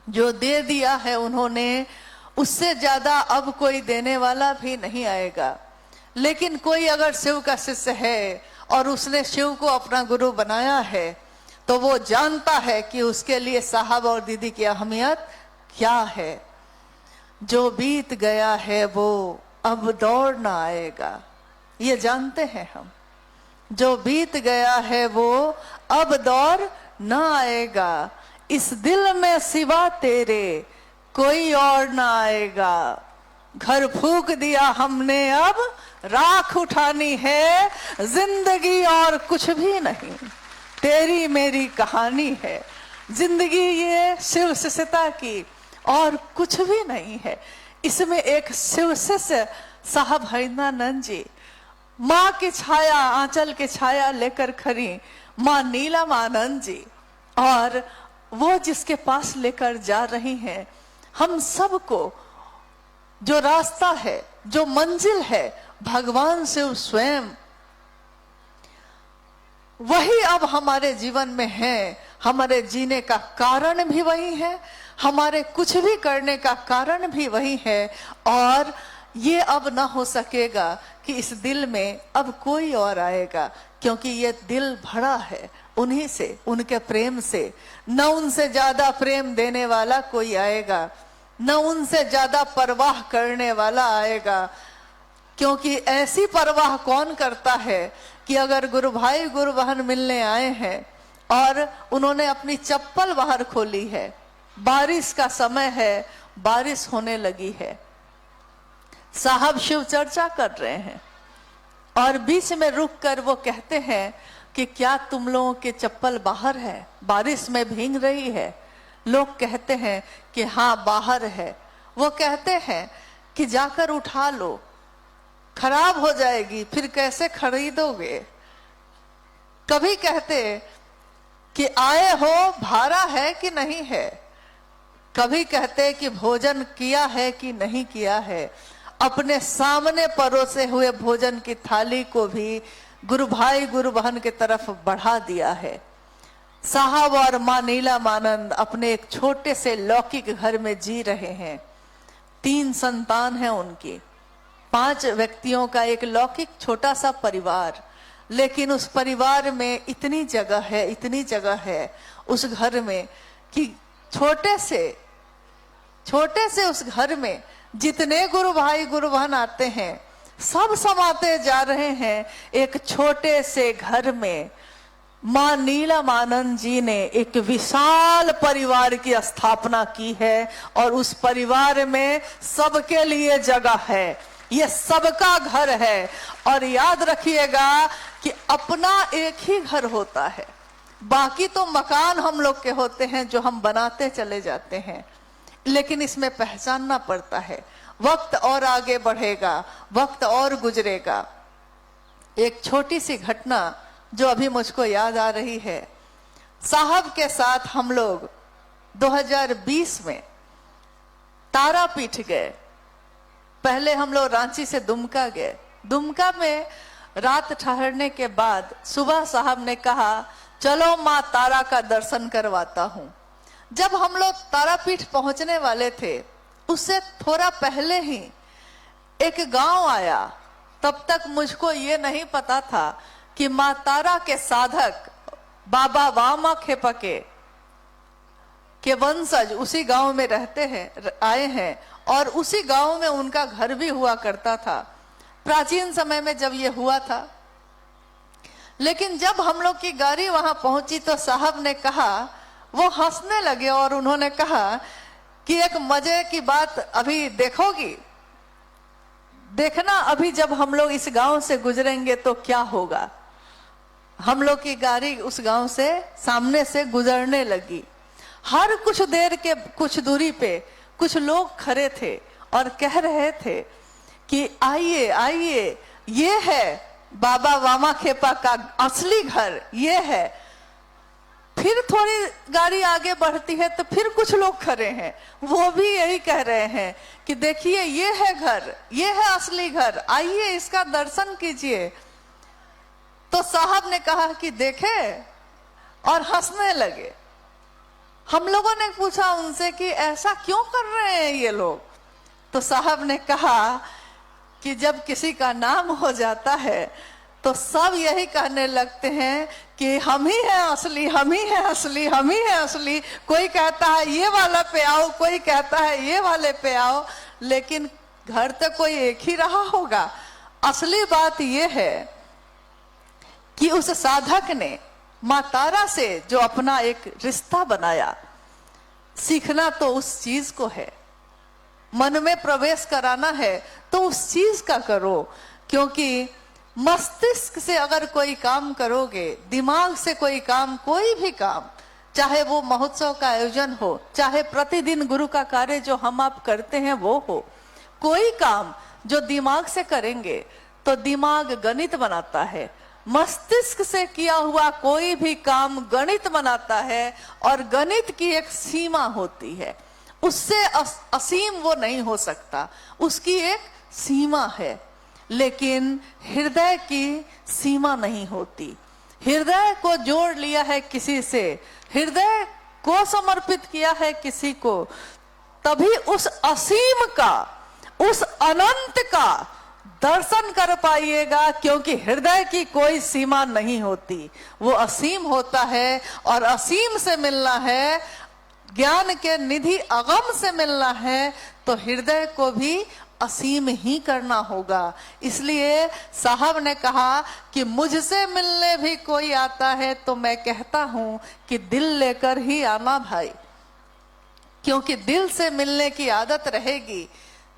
जो दे दिया है उन्होंने, उससे ज्यादा अब कोई देने वाला भी नहीं आएगा। लेकिन कोई अगर शिव का शिष्य है और उसने शिव को अपना गुरु बनाया है, तो वो जानता है कि उसके लिए साहब और दीदी की अहमियत क्या है। जो बीत गया है वो अब दौड़ ना आएगा, ये जानते हैं हम। जो बीत गया है वो अब दौर ना आएगा। इस दिल में सिवा तेरे कोई और ना आएगा। घर फूक दिया हमने, अब राख उठानी है। जिंदगी और कुछ भी नहीं, तेरी मेरी कहानी है। जिंदगी ये शिव शिष्यता की और कुछ भी नहीं है। इसमें एक शिव शिष्य साहब हरिंद्रानंद जी, माँ की छाया, आंचल की छाया लेकर खड़ी माँ नीलमानंद जी, और वो जिसके पास लेकर जा रही हैं हम सबको। जो रास्ता है, जो मंजिल है, भगवान शिव स्वयं, वही अब हमारे जीवन में है। हमारे जीने का कारण भी वही है, हमारे कुछ भी करने का कारण भी वही है। और ये अब ना हो सकेगा कि इस दिल में अब कोई और आएगा, क्योंकि ये दिल भरा है उन्हीं से, उनके प्रेम से। न उनसे ज्यादा प्रेम देने वाला कोई आएगा, न उनसे ज्यादा परवाह करने वाला आएगा। क्योंकि ऐसी परवाह कौन करता है कि अगर गुरु भाई गुरु बहन मिलने आए हैं और उन्होंने अपनी चप्पल बाहर खोली है, बारिश का समय है, बारिश होने लगी है, साहब शिव चर्चा कर रहे हैं और बीच में रुक कर वो कहते हैं कि क्या तुम लोगों के चप्पल बाहर है, बारिश में भीग रही है? लोग कहते हैं कि हाँ बाहर है। वो कहते हैं कि जाकर उठा लो, खराब हो जाएगी, फिर कैसे खरीदोगे? कभी कहते कि आए हो, भारा है कि नहीं है? कभी कहते कि भोजन किया है कि नहीं किया है? अपने सामने परोसे हुए भोजन की थाली को भी गुरु भाई गुरु बहन की तरफ बढ़ा दिया है। साहब और माँ नीलमानंद अपने एक छोटे से लौकिक घर में जी रहे हैं। 3 संतान हैं उनकी, 5 व्यक्तियों का एक लौकिक छोटा सा परिवार। लेकिन उस परिवार में इतनी जगह है, इतनी जगह है उस घर में कि छोटे से उस घर में जितने गुरु भाई गुरु बहन आते हैं सब समाते जा रहे हैं एक छोटे से घर में। माँ नीलमानंद जी ने एक विशाल परिवार की स्थापना की है और उस परिवार में सबके लिए जगह है, ये सबका घर है। और याद रखिएगा कि अपना एक ही घर होता है, बाकी तो मकान हम लोग के होते हैं जो हम बनाते चले जाते हैं। लेकिन इसमें पहचानना पड़ता है, वक्त और आगे बढ़ेगा, वक्त और गुजरेगा। एक छोटी सी घटना जो अभी मुझको याद आ रही है, साहब के साथ हम लोग 2020 में तारापीठ गए। पहले हम लोग रांची से दुमका गए। दुमका में रात ठहरने के बाद सुबह साहब ने कहा चलो माँ तारा का दर्शन करवाता हूँ। जब हम लोग तारापीठ पहुंचने वाले थे, उससे थोड़ा पहले ही एक गांव आया। तब तक मुझको ये नहीं पता था कि माँ तारा के साधक बाबा वामा खेपके के वंशज उसी गांव में रहते हैं, आए हैं, और उसी गांव में उनका घर भी हुआ करता था प्राचीन समय में जब ये हुआ था। लेकिन जब हम लोग की गाड़ी वहां पहुंची तो साहब ने कहा, वो हंसने लगे और उन्होंने कहा कि एक मजे की बात अभी देखोगी, देखना अभी जब हम लोग इस गांव से गुजरेंगे तो क्या होगा। हम लोग की गाड़ी उस गांव से सामने से गुजरने लगी। हर कुछ देर के कुछ दूरी पे कुछ लोग खड़े थे और कह रहे थे कि आइए आइए, ये है बाबा वामाखेपा का असली घर, ये है। फिर थोड़ी गाड़ी आगे बढ़ती है तो फिर कुछ लोग खड़े हैं, वो भी यही कह रहे हैं कि देखिए ये है घर, ये है असली घर, आइए इसका दर्शन कीजिए। तो साहब ने कहा कि देखे और हंसने लगे। हम लोगों ने पूछा उनसे कि ऐसा क्यों कर रहे हैं ये लोग? तो साहब ने कहा कि जब किसी का नाम हो जाता है तो सब यही कहने लगते हैं कि हम ही हैं असली, हम ही हैं असली, हम ही हैं असली। कोई कहता है ये वाला पे आओ, कोई कहता है ये वाले पे आओ, लेकिन घर तो कोई एक ही रहा होगा। असली बात यह है कि उस साधक ने मां तारा से जो अपना एक रिश्ता बनाया, सीखना तो उस चीज को है, मन में प्रवेश कराना है तो उस चीज का करो। क्योंकि मस्तिष्क से अगर कोई काम करोगे, दिमाग से कोई काम, कोई भी काम, चाहे वो महोत्सव का आयोजन हो, चाहे प्रतिदिन गुरु का कार्य जो हम आप करते हैं वो हो, कोई काम जो दिमाग से करेंगे तो दिमाग गणित बनाता है। मस्तिष्क से किया हुआ कोई भी काम गणित बनाता है, और गणित की एक सीमा होती है, उससे असीम वो नहीं हो सकता, उसकी एक सीमा है। लेकिन हृदय की सीमा नहीं होती। हृदय को जोड़ लिया है किसी से, हृदय को समर्पित किया है किसी को, तभी उस असीम का, उस अनंत का दर्शन कर पाइएगा। क्योंकि हृदय की कोई सीमा नहीं होती, वो असीम होता है, और असीम से मिलना है, ज्ञान के निधि अगम से मिलना है, तो हृदय को भी असीम ही करना होगा। इसलिए साहब ने कहा कि मुझसे मिलने भी कोई आता है तो मैं कहता हूं कि दिल लेकर ही आना भाई, क्योंकि दिल से मिलने की आदत रहेगी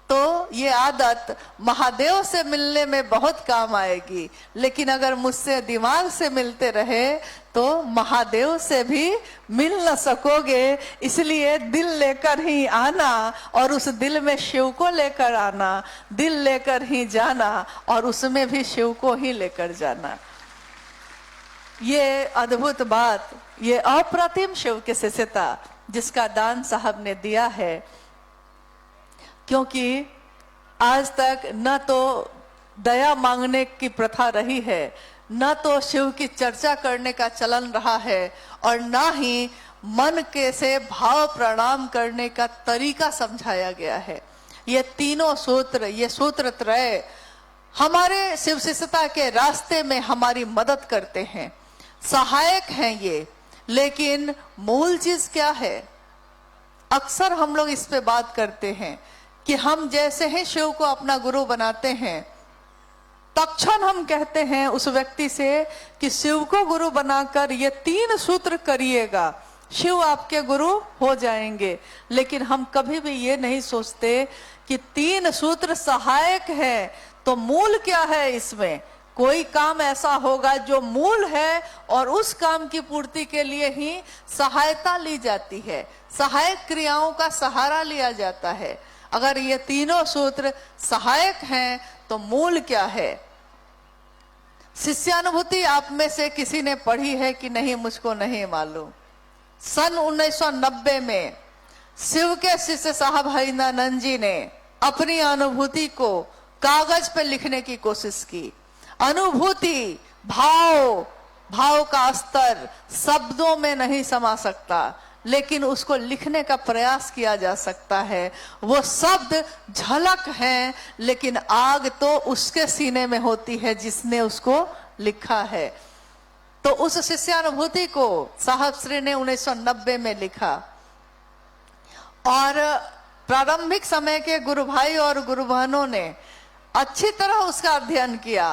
तो ये आदत महादेव से मिलने में बहुत काम आएगी। लेकिन अगर मुझसे दिमाग से मिलते रहे तो महादेव से भी मिल न सकोगे। इसलिए दिल लेकर ही आना, और उस दिल में शिव को लेकर आना, दिल लेकर ही जाना, और उसमें भी शिव को ही लेकर जाना। ये अद्भुत बात, ये अप्रतिम शिव की शिष्यता जिसका दान साहब ने दिया है। क्योंकि आज तक न तो दया मांगने की प्रथा रही है, न तो शिव की चर्चा करने का चलन रहा है, और न ही मन के से भाव प्रणाम करने का तरीका समझाया गया है। ये तीनों सूत्र, ये सूत्र त्रय हमारे शिव शिष्यता के रास्ते में हमारी मदद करते हैं, सहायक हैं ये। लेकिन मूल चीज क्या है? अक्सर हम लोग इस पे बात करते हैं कि हम जैसे ही शिव को अपना गुरु बनाते हैं, तत्क्षण हम कहते हैं उस व्यक्ति से कि शिव को गुरु बनाकर ये 3 सूत्र करिएगा, शिव आपके गुरु हो जाएंगे। लेकिन हम कभी भी ये नहीं सोचते कि 3 सूत्र सहायक है, तो मूल क्या है इसमें? कोई काम ऐसा होगा जो मूल है, और उस काम की पूर्ति के लिए ही सहायता ली जाती है, सहायक क्रियाओं का सहारा लिया जाता है। अगर ये तीनों सूत्र सहायक हैं तो मूल क्या है? शिष्यानुभूति आप में से किसी ने पढ़ी है कि नहीं मुझको नहीं मालूम। सन 1990 में शिव के शिष्य साहब हरिंद्रानंद जी ने अपनी अनुभूति को कागज पर लिखने की कोशिश की। अनुभूति, भाव का स्तर शब्दों में नहीं समा सकता, लेकिन उसको लिखने का प्रयास किया जा सकता है। वो शब्द झलक हैं, लेकिन आग तो उसके सीने में होती है जिसने उसको लिखा है। तो उस शिष्यानुभूति को साहब श्री ने 1990 में लिखा, और प्रारंभिक समय के गुरु भाई और गुरु बहनों ने अच्छी तरह उसका अध्ययन किया,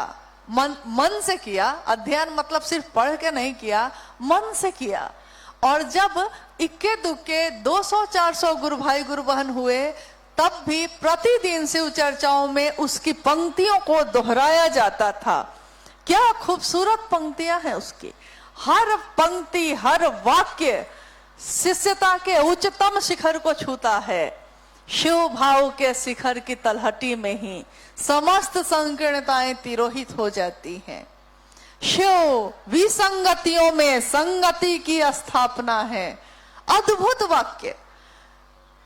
मन से किया। अध्ययन मतलब सिर्फ पढ़ के नहीं किया, मन से किया। और जब इक्के दुक्के 200-400 गुरु भाई गुरु बहन हुए, तब भी प्रतिदिन शिव चर्चाओं में उसकी पंक्तियों को दोहराया जाता था। क्या खूबसूरत पंक्तियां हैं उसकी, हर पंक्ति, हर वाक्य शिष्यता के उच्चतम शिखर को छूता है। शिव भाव के शिखर की तलहटी में ही समस्त संकीर्णताएं तिरोहित हो जाती हैं। शिव विसंगतियों में संगति की स्थापना है। अद्भुत वाक्य।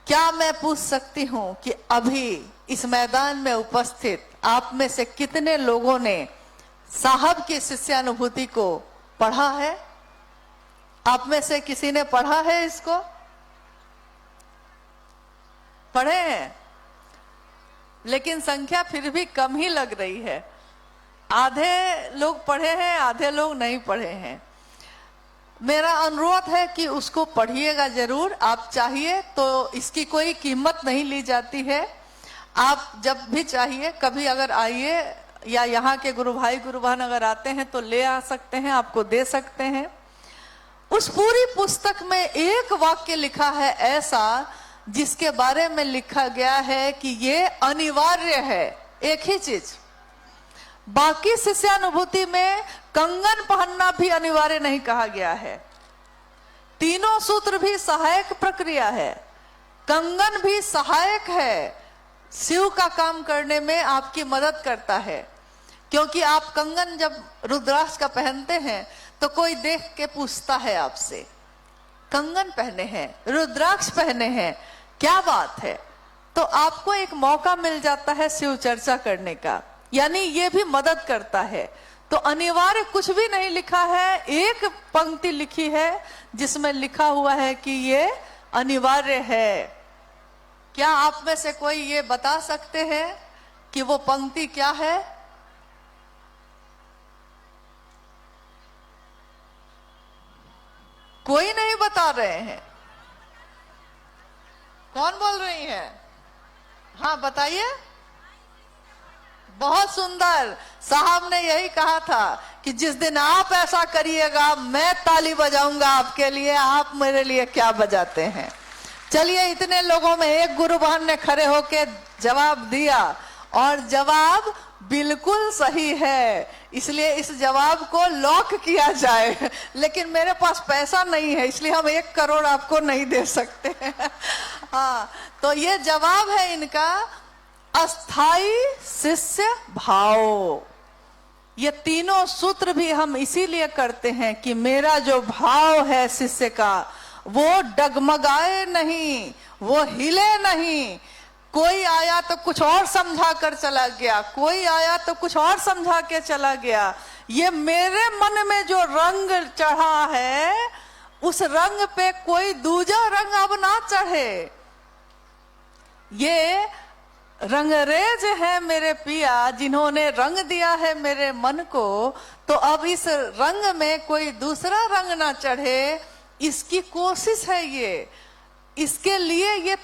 क्या मैं पूछ सकती हूं कि अभी इस मैदान में उपस्थित आप में से कितने लोगों ने साहब की शिष्यानुभूति को पढ़ा है? आप में से किसी ने पढ़ा है इसको? पढ़े हैं, लेकिन संख्या फिर भी कम ही लग रही है। आधे लोग पढ़े हैं, आधे लोग नहीं पढ़े हैं। मेरा अनुरोध है कि उसको पढ़िएगा जरूर। आप चाहिए तो इसकी कोई कीमत नहीं ली जाती है। आप जब भी चाहिए कभी अगर आइए, या यहाँ के गुरु भाई गुरु बहन अगर आते हैं तो ले आ सकते हैं, आपको दे सकते हैं। उस पूरी पुस्तक में एक वाक्य लिखा है ऐसा जिसके बारे में लिखा गया है कि ये अनिवार्य है। एक ही चीज, बाकी शिष्यानुभूति में कंगन पहनना भी अनिवार्य नहीं कहा गया है। तीनों सूत्र भी सहायक प्रक्रिया है, कंगन भी सहायक है, शिव का काम करने में आपकी मदद करता है। क्योंकि आप कंगन जब रुद्राक्ष का पहनते हैं तो कोई देख के पूछता है आपसे, कंगन पहने हैं, रुद्राक्ष पहने हैं, क्या बात है? तो आपको एक मौका मिल जाता है शिव चर्चा करने का, यानी ये भी मदद करता है। तो अनिवार्य कुछ भी नहीं लिखा है, एक पंक्ति लिखी है जिसमें लिखा हुआ है कि ये अनिवार्य है। क्या आप में से कोई ये बता सकते हैं कि वो पंक्ति क्या है? कोई नहीं बता रहे हैं। कौन बोल रही हैं? हाँ बताइए। बहुत सुंदर। साहब ने यही कहा था कि जिस दिन आप ऐसा करिएगा मैं ताली बजाऊंगा आपके लिए, आप मेरे लिए क्या बजाते हैं। चलिए, इतने लोगों में एक गुरु बहन ने खड़े होके जवाब दिया, और जवाब बिल्कुल सही है, इसलिए इस जवाब को लॉक किया जाए। लेकिन मेरे पास पैसा नहीं है, इसलिए हम 1 करोड़ आपको नहीं दे सकते। हाँ, तो ये जवाब है इनका, अस्थाई शिष्य भाव। ये तीनों सूत्र भी हम इसीलिए करते हैं कि मेरा जो भाव है शिष्य का, वो डगमगाए नहीं, वो हिले नहीं। कोई आया तो कुछ और समझा कर चला गया, कोई आया तो कुछ और समझा के चला गया। ये मेरे मन में जो रंग चढ़ा है, उस रंग पे कोई दूजा रंग अब ना चढ़े। ये रंगरेज है मेरे पिया, जिन्होंने रंग दिया है मेरे मन को, तो अब इस रंग में कोई दूसरा रंग ना चढ़े, इसकी कोशिश है। ये इसके लिए ये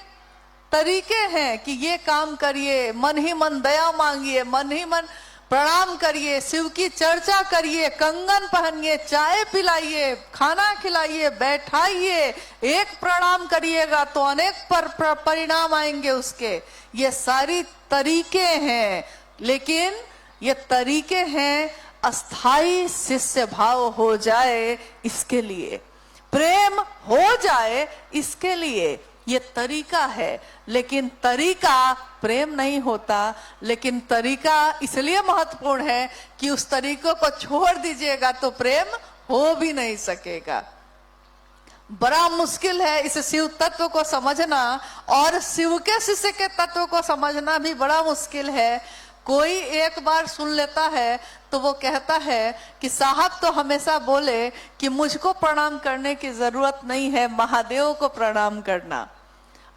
तरीके हैं कि ये काम करिए, मन ही मन दया मांगिए, मन ही मन प्रणाम करिए, शिव की चर्चा करिए, कंगन पहनिए, चाय पिलाइए, खाना खिलाइए, बैठाइए। एक प्रणाम करिएगा तो अनेक परिणाम आएंगे उसके। ये सारी तरीके हैं, लेकिन ये तरीके हैं अस्थाई शिष्य भाव हो जाए इसके लिए, प्रेम हो जाए इसके लिए। ये तरीका है, लेकिन तरीका प्रेम नहीं होता। लेकिन तरीका इसलिए महत्वपूर्ण है कि उस तरीकों को छोड़ दीजिएगा तो प्रेम हो भी नहीं सकेगा। बड़ा मुश्किल है इस शिव तत्व को समझना, और शिव के शिष्य के तत्व को समझना भी बड़ा मुश्किल है। कोई एक बार सुन लेता है तो वो कहता है कि साहब तो हमेशा बोले कि मुझको प्रणाम करने की जरूरत नहीं है, महादेव को प्रणाम करना।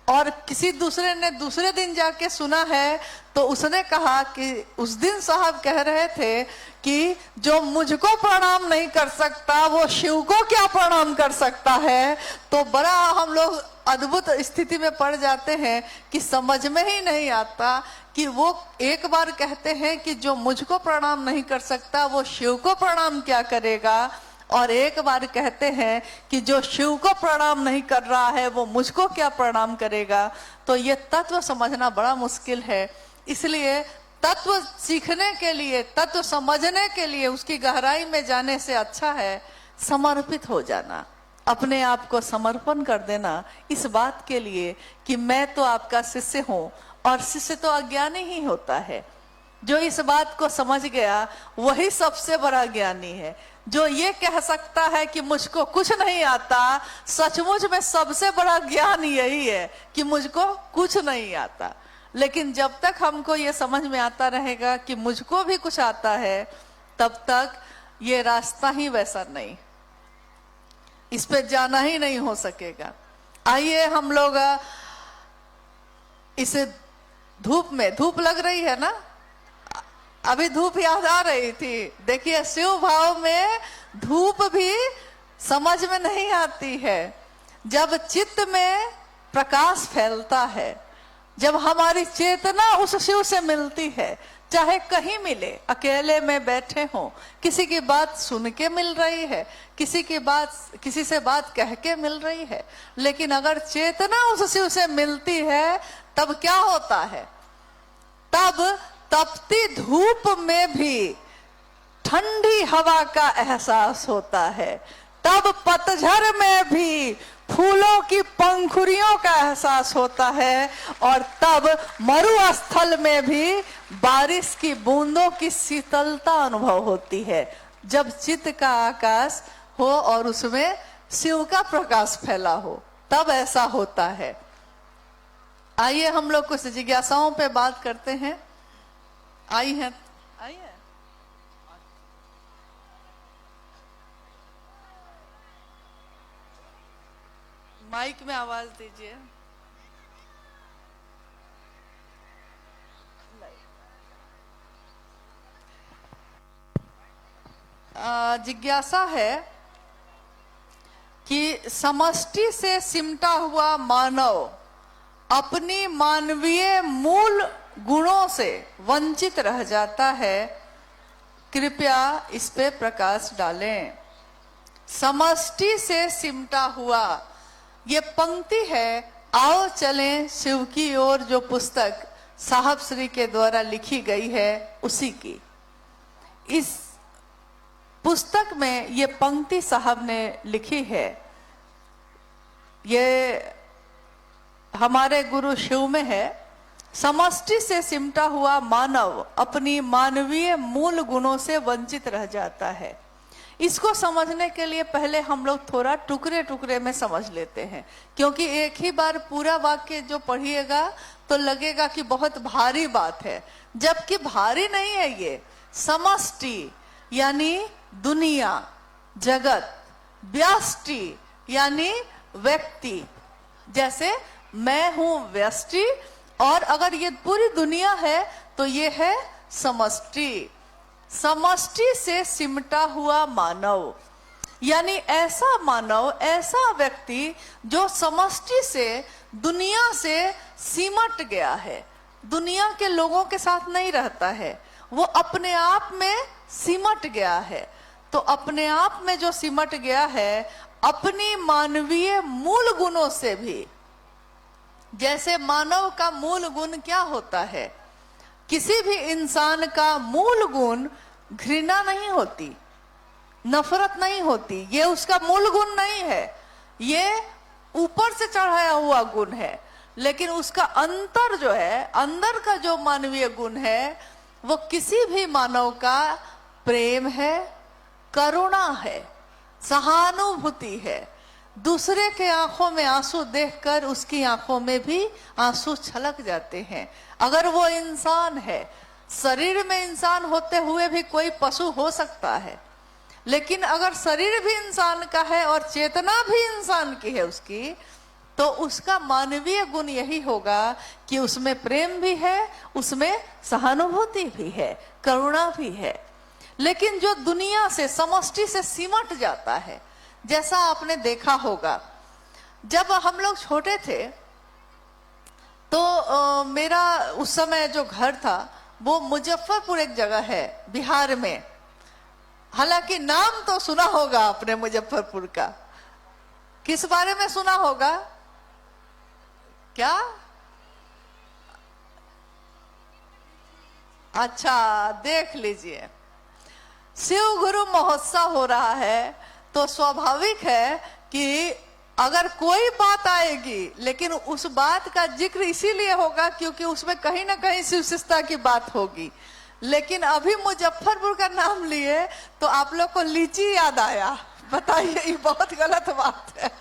और किसी दूसरे ने दूसरे दिन जाके सुना है तो उसने कहा कि उस दिन साहब कह रहे थे कि जो मुझको प्रणाम नहीं कर सकता वो शिव को क्या प्रणाम कर सकता है। तो बड़ा हम लोग अद्भुत स्थिति में पड़ जाते हैं कि समझ में ही नहीं आता कि वो एक बार कहते हैं कि जो मुझको प्रणाम नहीं कर सकता वो शिव को प्रणाम क्या करेगा, और एक बार कहते हैं कि जो शिव को प्रणाम नहीं कर रहा है वो मुझको क्या प्रणाम करेगा। तो ये तत्व समझना बड़ा मुश्किल है। इसलिए तत्व सीखने के लिए, तत्व समझने के लिए उसकी गहराई में जाने से अच्छा है समर्पित हो जाना। अपने आप को समर्पण कर देना इस बात के लिए कि मैं तो आपका शिष्य हूं, और शिष्य तो अज्ञानी ही होता है। जो इस बात को समझ गया वही सबसे बड़ा ज्ञानी है। जो ये कह सकता है कि मुझको कुछ नहीं आता, सचमुच में सबसे बड़ा ज्ञान यही है कि मुझको कुछ नहीं आता। लेकिन जब तक हमको ये समझ में आता रहेगा कि मुझको भी कुछ आता है, तब तक ये रास्ता ही वैसा नहीं, इस पे जाना ही नहीं हो सकेगा। आइए हम लोग इस धूप लग रही है ना, अभी धूप याद आ रही थी। देखिए शिव भाव में धूप भी समझ में नहीं आती है। जब चित्त में प्रकाश फैलता है, जब हमारी चेतना उस शिव से मिलती है, चाहे कहीं मिले, अकेले में बैठे हो, किसी की बात सुन के मिल रही है, किसी से बात कह के मिल रही है, लेकिन अगर चेतना उस शिव से मिलती है तब क्या होता है? तब तपती धूप में भी ठंडी हवा का एहसास होता है, तब पतझड़ में भी फूलों की पंखुड़ियों का एहसास होता है, और तब मरुस्थल में भी बारिश की बूंदों की शीतलता अनुभव होती है। जब चित्त का आकाश हो और उसमें शिव का प्रकाश फैला हो, तब ऐसा होता है। आइए हम लोग कुछ जिज्ञासाओं पे बात करते हैं। आइए माइक में आवाज दीजिए। जिज्ञासा है कि समष्टि से सिमटा हुआ मानव अपनी मानवीय मूल गुणों से वंचित रह जाता है। कृपया इस पे प्रकाश डालें। समष्टि से सिमटा हुआ, ये पंक्ति है आओ चलें शिव की ओर, जो पुस्तक साहब श्री के द्वारा लिखी गई है उसी की। इस पुस्तक में ये पंक्ति साहब ने लिखी है। ये हमारे गुरु शिव में है। समष्टि से सिमटा हुआ मानव अपनी मानवीय मूल गुणों से वंचित रह जाता है। इसको समझने के लिए पहले हम लोग थोड़ा टुकड़े टुकड़े में समझ लेते हैं, क्योंकि एक ही बार पूरा वाक्य जो पढ़िएगा तो लगेगा कि बहुत भारी बात है, जबकि भारी नहीं है। ये समष्टि यानी दुनिया, जगत, व्यष्टि यानी व्यक्ति। जैसे मैं हूं व्यष्टि, और अगर ये पूरी दुनिया है तो ये है समष्टि। समष्टि से सिमटा हुआ मानव यानी ऐसा मानव, ऐसा व्यक्ति जो समष्टि से, दुनिया से सिमट गया है, दुनिया के लोगों के साथ नहीं रहता है, वो अपने आप में सिमट गया है। तो अपने आप में जो सिमट गया है, अपनी मानवीय मूल गुणों से भी, जैसे मानव का मूल गुण क्या होता है? किसी भी इंसान का मूल गुण घृणा नहीं होती, नफरत नहीं होती, ये उसका मूल गुण नहीं है, ये ऊपर से चढ़ाया हुआ गुण है। लेकिन उसका अंतर जो है, अंदर का जो मानवीय गुण है, वो किसी भी मानव का प्रेम है, करुणा है, सहानुभूति है। दूसरे के आंखों में आंसू देखकर उसकी आंखों में भी आंसू छलक जाते हैं। अगर वो इंसान है, शरीर में इंसान होते हुए भी कोई पशु हो सकता है, लेकिन अगर शरीर भी इंसान का है और चेतना भी इंसान की है उसकी, तो उसका मानवीय गुण यही होगा कि उसमें प्रेम भी है, उसमें सहानुभूति भी है, करुणा भी है। लेकिन जो दुनिया से, समष्टि से सिमट जाता है, जैसा आपने देखा होगा, जब हम लोग छोटे थे तो मेरा उस समय जो घर था वो मुजफ्फरपुर एक जगह है बिहार में। हालांकि नाम तो सुना होगा आपने मुजफ्फरपुर का। किस बारे में सुना होगा? क्या? अच्छा, देख लीजिए, शिव गुरु महोत्सव हो रहा है, तो स्वाभाविक है कि अगर कोई बात आएगी लेकिन उस बात का जिक्र इसीलिए होगा क्योंकि उसमें कहीं ना कहीं शिव शिष्टता की बात होगी। लेकिन अभी मुजफ्फरपुर का नाम लिए तो आप लोग को लीची याद आया। बताइए, ये बहुत गलत बात है।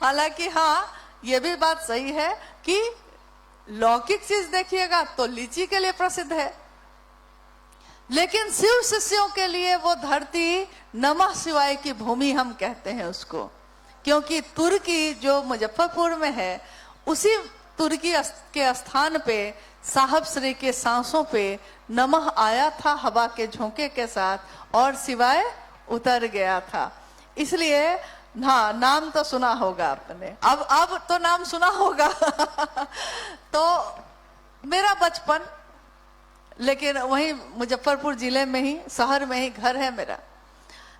हालांकि हाँ, ये भी बात सही है कि लौकिक चीज देखिएगा तो लीची के लिए प्रसिद्ध है, लेकिन शिव शिष्यों के लिए वो धरती नमः शिवाय की भूमि हम कहते हैं उसको, क्योंकि तुर्की जो मुजफ्फरपुर में है उसी तुर्की के स्थान पे साहब श्री के सांसों पे नमः आया था हवा के झोंके के साथ और शिवाय उतर गया था। इसलिए हाँ, नाम तो सुना होगा आपने, अब तो नाम सुना होगा। तो मेरा बचपन, लेकिन वहीं मुजफ्फरपुर जिले में ही, शहर में ही घर है मेरा।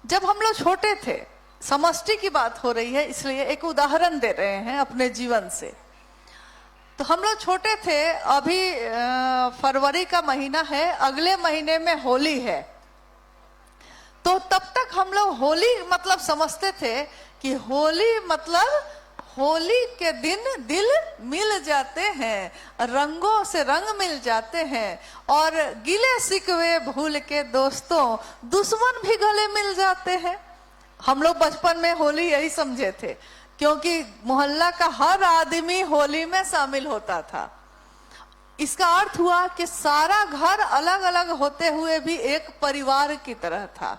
जब हम लोग छोटे थे, समष्टि की बात हो रही है इसलिए एक उदाहरण दे रहे हैं अपने जीवन से। तो हम लोग छोटे थे, अभी फरवरी का महीना है, अगले महीने में होली है। तो तब तक हम लोग होली मतलब समझते थे कि होली मतलब होली के दिन दिल मिल जाते हैं, रंगों से रंग मिल जाते हैं और गिले शिकवे भूल के दोस्तों दुश्मन भी गले मिल जाते हैं। हम लोग बचपन में होली यही समझे थे, क्योंकि मोहल्ला का हर आदमी होली में शामिल होता था। इसका अर्थ हुआ कि सारा घर अलग अलग होते हुए भी एक परिवार की तरह था।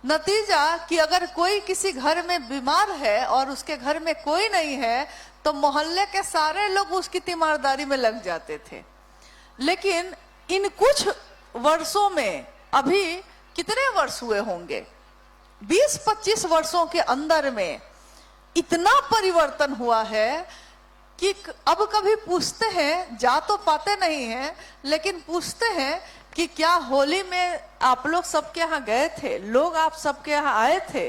नतीजा कि अगर कोई किसी घर में बीमार है और उसके घर में कोई नहीं है तो मोहल्ले के सारे लोग उसकी तीमारदारी में लग जाते थे। लेकिन इन कुछ वर्षों में, अभी कितने वर्ष हुए होंगे, 20-25 वर्षों के अंदर में इतना परिवर्तन हुआ है कि अब कभी पूछते हैं, जा तो पाते नहीं हैं लेकिन पूछते हैं कि क्या होली में आप लोग सबके यहाँ गए थे, लोग आप सबके यहाँ आए थे,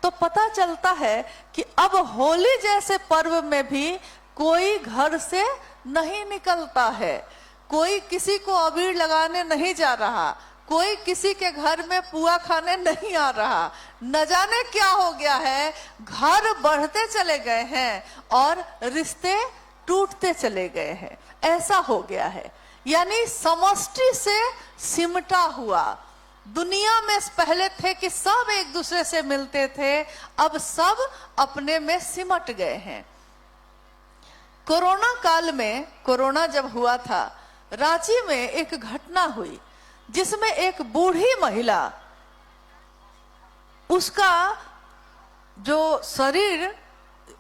तो पता चलता है कि अब होली जैसे पर्व में भी कोई घर से नहीं निकलता है, कोई किसी को अबीर लगाने नहीं जा रहा, कोई किसी के घर में पुआ खाने नहीं आ रहा। न जाने क्या हो गया है, घर बढ़ते चले गए हैं और रिश्ते टूटते चले गए हैं। ऐसा हो गया है, यानी समष्टि से सिमटा हुआ। दुनिया में पहले थे कि सब एक दूसरे से मिलते थे, अब सब अपने में सिमट गए हैं। कोरोना काल में, कोरोना जब हुआ था, रांची में एक घटना हुई जिसमें एक बूढ़ी महिला, उसका जो शरीर,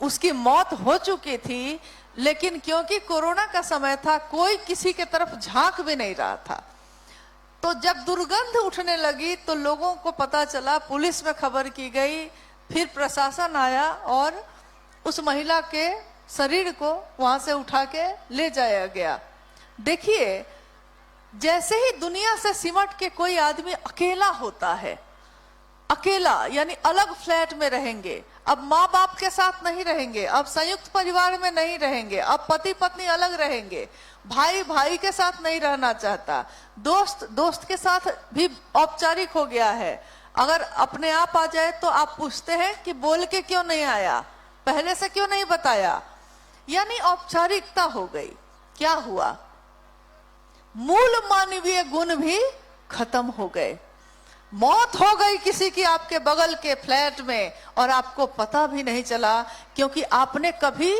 उसकी मौत हो चुकी थी, लेकिन क्योंकि कोरोना का समय था कोई किसी के तरफ झांक भी नहीं रहा था। तो जब दुर्गंध उठने लगी तो लोगों को पता चला, पुलिस में खबर की गई, फिर प्रशासन आया और उस महिला के शरीर को वहां से उठा के ले जाया गया। देखिए, जैसे ही दुनिया से सिमट के कोई आदमी अकेला होता है, अकेला यानी अलग फ्लैट में रहेंगे, अब माँ बाप के साथ नहीं रहेंगे, अब संयुक्त परिवार में नहीं रहेंगे, अब पति पत्नी अलग रहेंगे, भाई भाई के साथ नहीं रहना चाहता, दोस्त दोस्त के साथ भी औपचारिक हो गया है। अगर अपने आप आ जाए तो आप पूछते हैं कि बोल के क्यों नहीं आया, पहले से क्यों नहीं बताया, यानी औपचारिकता हो गई। क्या हुआ? मूल मानवीय गुण भी खत्म हो गए। मौत हो गई किसी की आपके बगल के फ्लैट में और आपको पता भी नहीं चला, क्योंकि आपने कभी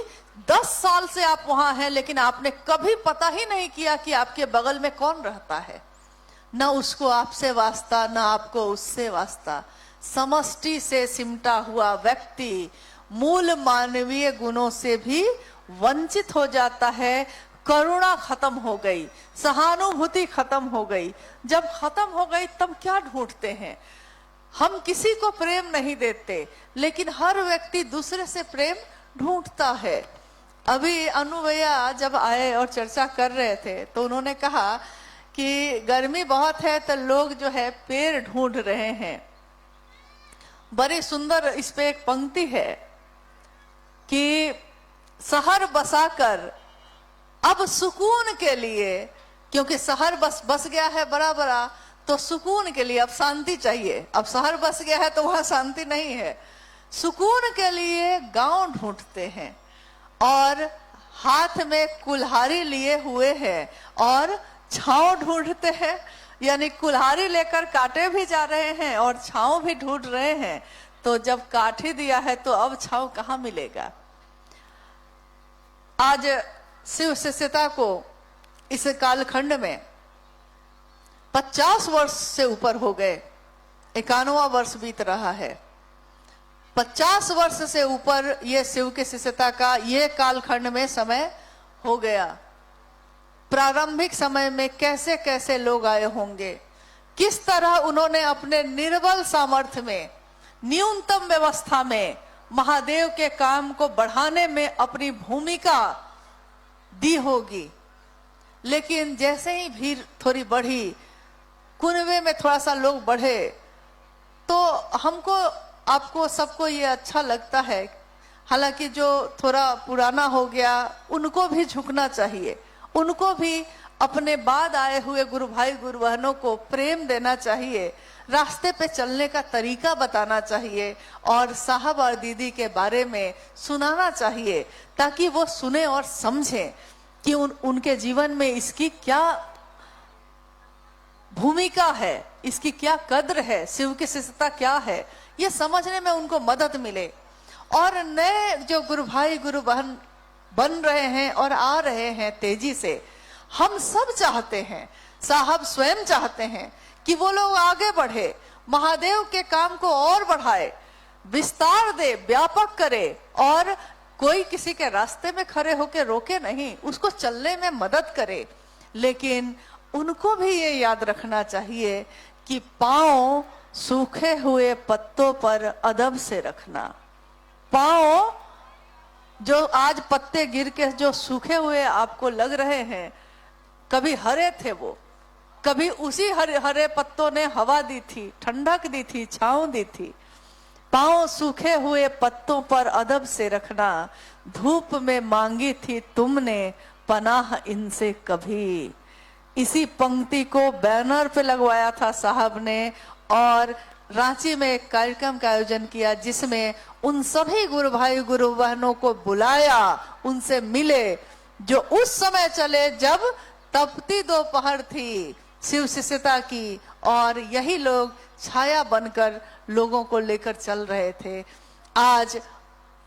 10 साल से आप वहां हैं लेकिन आपने कभी पता ही नहीं किया कि आपके बगल में कौन रहता है। न उसको आपसे वास्ता, न आपको उससे वास्ता। समष्टि से सिमटा हुआ व्यक्ति मूल मानवीय गुणों से भी वंचित हो जाता है। करुणा खत्म हो गई, सहानुभूति खत्म हो गई। जब खत्म हो गई तब क्या ढूंढते हैं? हम किसी को प्रेम नहीं देते, लेकिन हर व्यक्ति दूसरे से प्रेम ढूंढता है। अभी अनु भैया जब आए और चर्चा कर रहे थे तो उन्होंने कहा कि गर्मी बहुत है तो लोग जो है पेड़ ढूंढ रहे हैं। बड़ी सुंदर इस पे एक पंक्ति है कि शहर बसाकर अब सुकून के लिए, क्योंकि शहर बस गया है बड़ा बड़ा, तो सुकून के लिए अब शांति चाहिए। अब शहर बस गया है तो वहां शांति नहीं है, सुकून के लिए गांव ढूंढते हैं और हाथ में कुल्हाड़ी लिए हुए हैं और छांव ढूंढते हैं, यानी कुल्हाड़ी लेकर काटे भी जा रहे हैं और छांव भी ढूंढ रहे हैं। तो जब काट ही दिया है तो अब छांव कहाँ मिलेगा। आज शिव शिष्यता को इस कालखंड में 50 वर्ष से ऊपर हो गए, 91वां वर्ष बीत रहा है। 50 वर्ष से ऊपर ये शिव की शिष्यता का ये कालखंड में समय हो गया। प्रारंभिक समय में कैसे कैसे लोग आए होंगे, किस तरह उन्होंने अपने निर्बल सामर्थ्य में, न्यूनतम व्यवस्था में महादेव के काम को बढ़ाने में अपनी भूमिका दी होगी। लेकिन जैसे ही भीड़ थोड़ी बढ़ी, कुनबे में थोड़ा सा लोग बढ़े, तो हमको आपको सबको ये अच्छा लगता है। हालांकि जो थोड़ा पुराना हो गया उनको भी झुकना चाहिए, उनको भी अपने बाद आए हुए गुरु भाई गुरु बहनों को प्रेम देना चाहिए, रास्ते पे चलने का तरीका बताना चाहिए और साहब और दीदी के बारे में सुनाना चाहिए, ताकि वो सुने और समझें कि उनके जीवन में इसकी क्या भूमिका है, इसकी क्या कद्र है, शिव की शिष्यता क्या है, ये समझने में उनको मदद मिले। और नए जो गुरु भाई गुरु बहन बन रहे हैं और आ रहे हैं तेजी से, हम सब चाहते हैं, साहब स्वयं चाहते हैं कि वो लोग आगे बढ़े, महादेव के काम को और बढ़ाए, विस्तार दे, व्यापक करे और कोई किसी के रास्ते में खड़े होकर रोके नहीं, उसको चलने में मदद करे। लेकिन उनको भी ये याद रखना चाहिए कि पांव सूखे हुए पत्तों पर अदब से रखना। पांव जो आज पत्ते गिर के जो सूखे हुए आपको लग रहे हैं, कभी हरे थे वो, कभी उसी हरे पत्तों ने हवा दी थी, ठंडक दी थी, छांव दी थी। पांव सूखे हुए पत्तों पर अदब से रखना, धूप में मांगी थी तुमने पनाह इनसे कभी। इसी पंक्ति को बैनर पे लगवाया था साहब ने और रांची में एक कार्यक्रम का आयोजन किया, जिसमें उन सभी गुरु भाई गुरु बहनों को बुलाया, उनसे मिले, जो उस समय चले जब तपती दोपहर थी शिव शिष्यता की, और यही लोग छाया बनकर लोगों को लेकर चल रहे थे। आज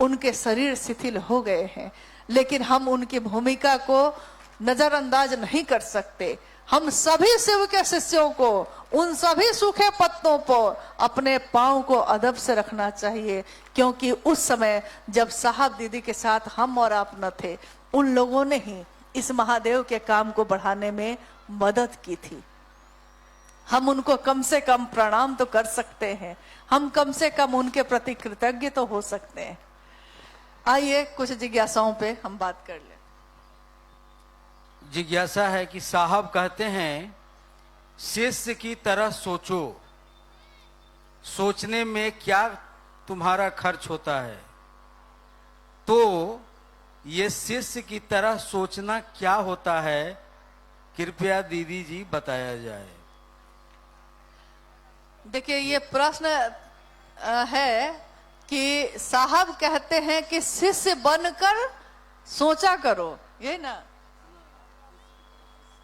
उनके शरीर शिथिल हो गए हैं, लेकिन हम उनकी भूमिका को नजरअंदाज नहीं कर सकते। हम सभी शिव के शिष्यों को उन सभी सूखे पत्तों पर अपने पांव को अदब से रखना चाहिए, क्योंकि उस समय जब साहब दीदी के साथ हम और आप न थे, उन लोगों ने ही इस महादेव के काम को बढ़ाने में मदद की थी। हम उनको कम से कम प्रणाम तो कर सकते हैं, हम कम से कम उनके प्रति कृतज्ञ तो हो सकते हैं। आइए कुछ जिज्ञासाओं पे हम बात कर लें। जिज्ञासा है कि साहब कहते हैं शिष्य की तरह सोचो, सोचने में क्या तुम्हारा खर्च होता है, तो ये शिष्य की तरह सोचना क्या होता है, कृपया दीदी जी बताया जाए। देखिए, ये प्रश्न है कि साहब कहते हैं कि शिष्य बनकर सोचा करो, यही ना?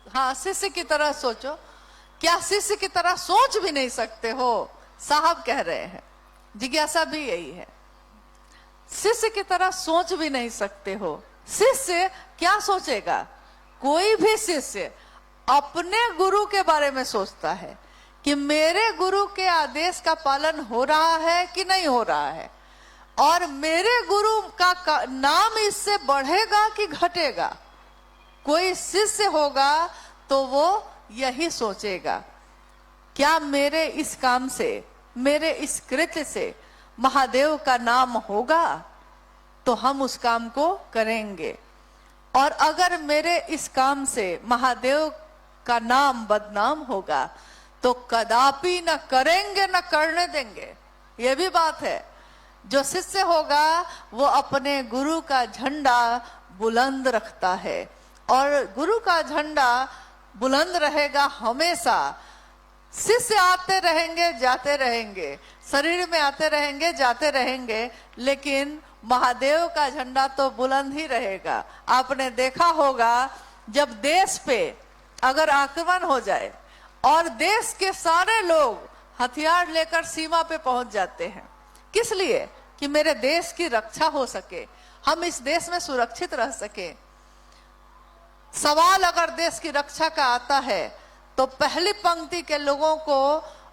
हाँ, शिष्य की तरह सोचो। क्या शिष्य की तरह सोच भी नहीं सकते हो, साहब कह रहे हैं। जिज्ञासा भी यही है, शिष्य की तरह सोच भी नहीं सकते हो। शिष्य क्या सोचेगा? कोई भी शिष्य अपने गुरु के बारे में सोचता है कि मेरे गुरु के आदेश का पालन हो रहा है कि नहीं हो रहा है, और मेरे गुरु का नाम इससे बढ़ेगा कि घटेगा। कोई शिष्य होगा तो वो यही सोचेगा, क्या मेरे इस काम से, मेरे इस कृत्य से महादेव का नाम होगा तो हम उस काम को करेंगे, और अगर मेरे इस काम से महादेव का नाम बदनाम होगा तो कदापि न करेंगे न करने देंगे। ये भी बात है। जो शिष्य होगा वो अपने गुरु का झंडा बुलंद रखता है, और गुरु का झंडा बुलंद रहेगा हमेशा। शिष्य आते रहेंगे, जाते रहेंगे, शरीर में आते रहेंगे, जाते रहेंगे, लेकिन महादेव का झंडा तो बुलंद ही रहेगा। आपने देखा होगा जब देश पे अगर आक्रमण हो जाए और देश के सारे लोग हथियार लेकर सीमा पे पहुंच जाते हैं, किस लिए? कि मेरे देश की रक्षा हो सके, हम इस देश में सुरक्षित रह सके। सवाल अगर देश की रक्षा का आता है तो पहली पंक्ति के लोगों को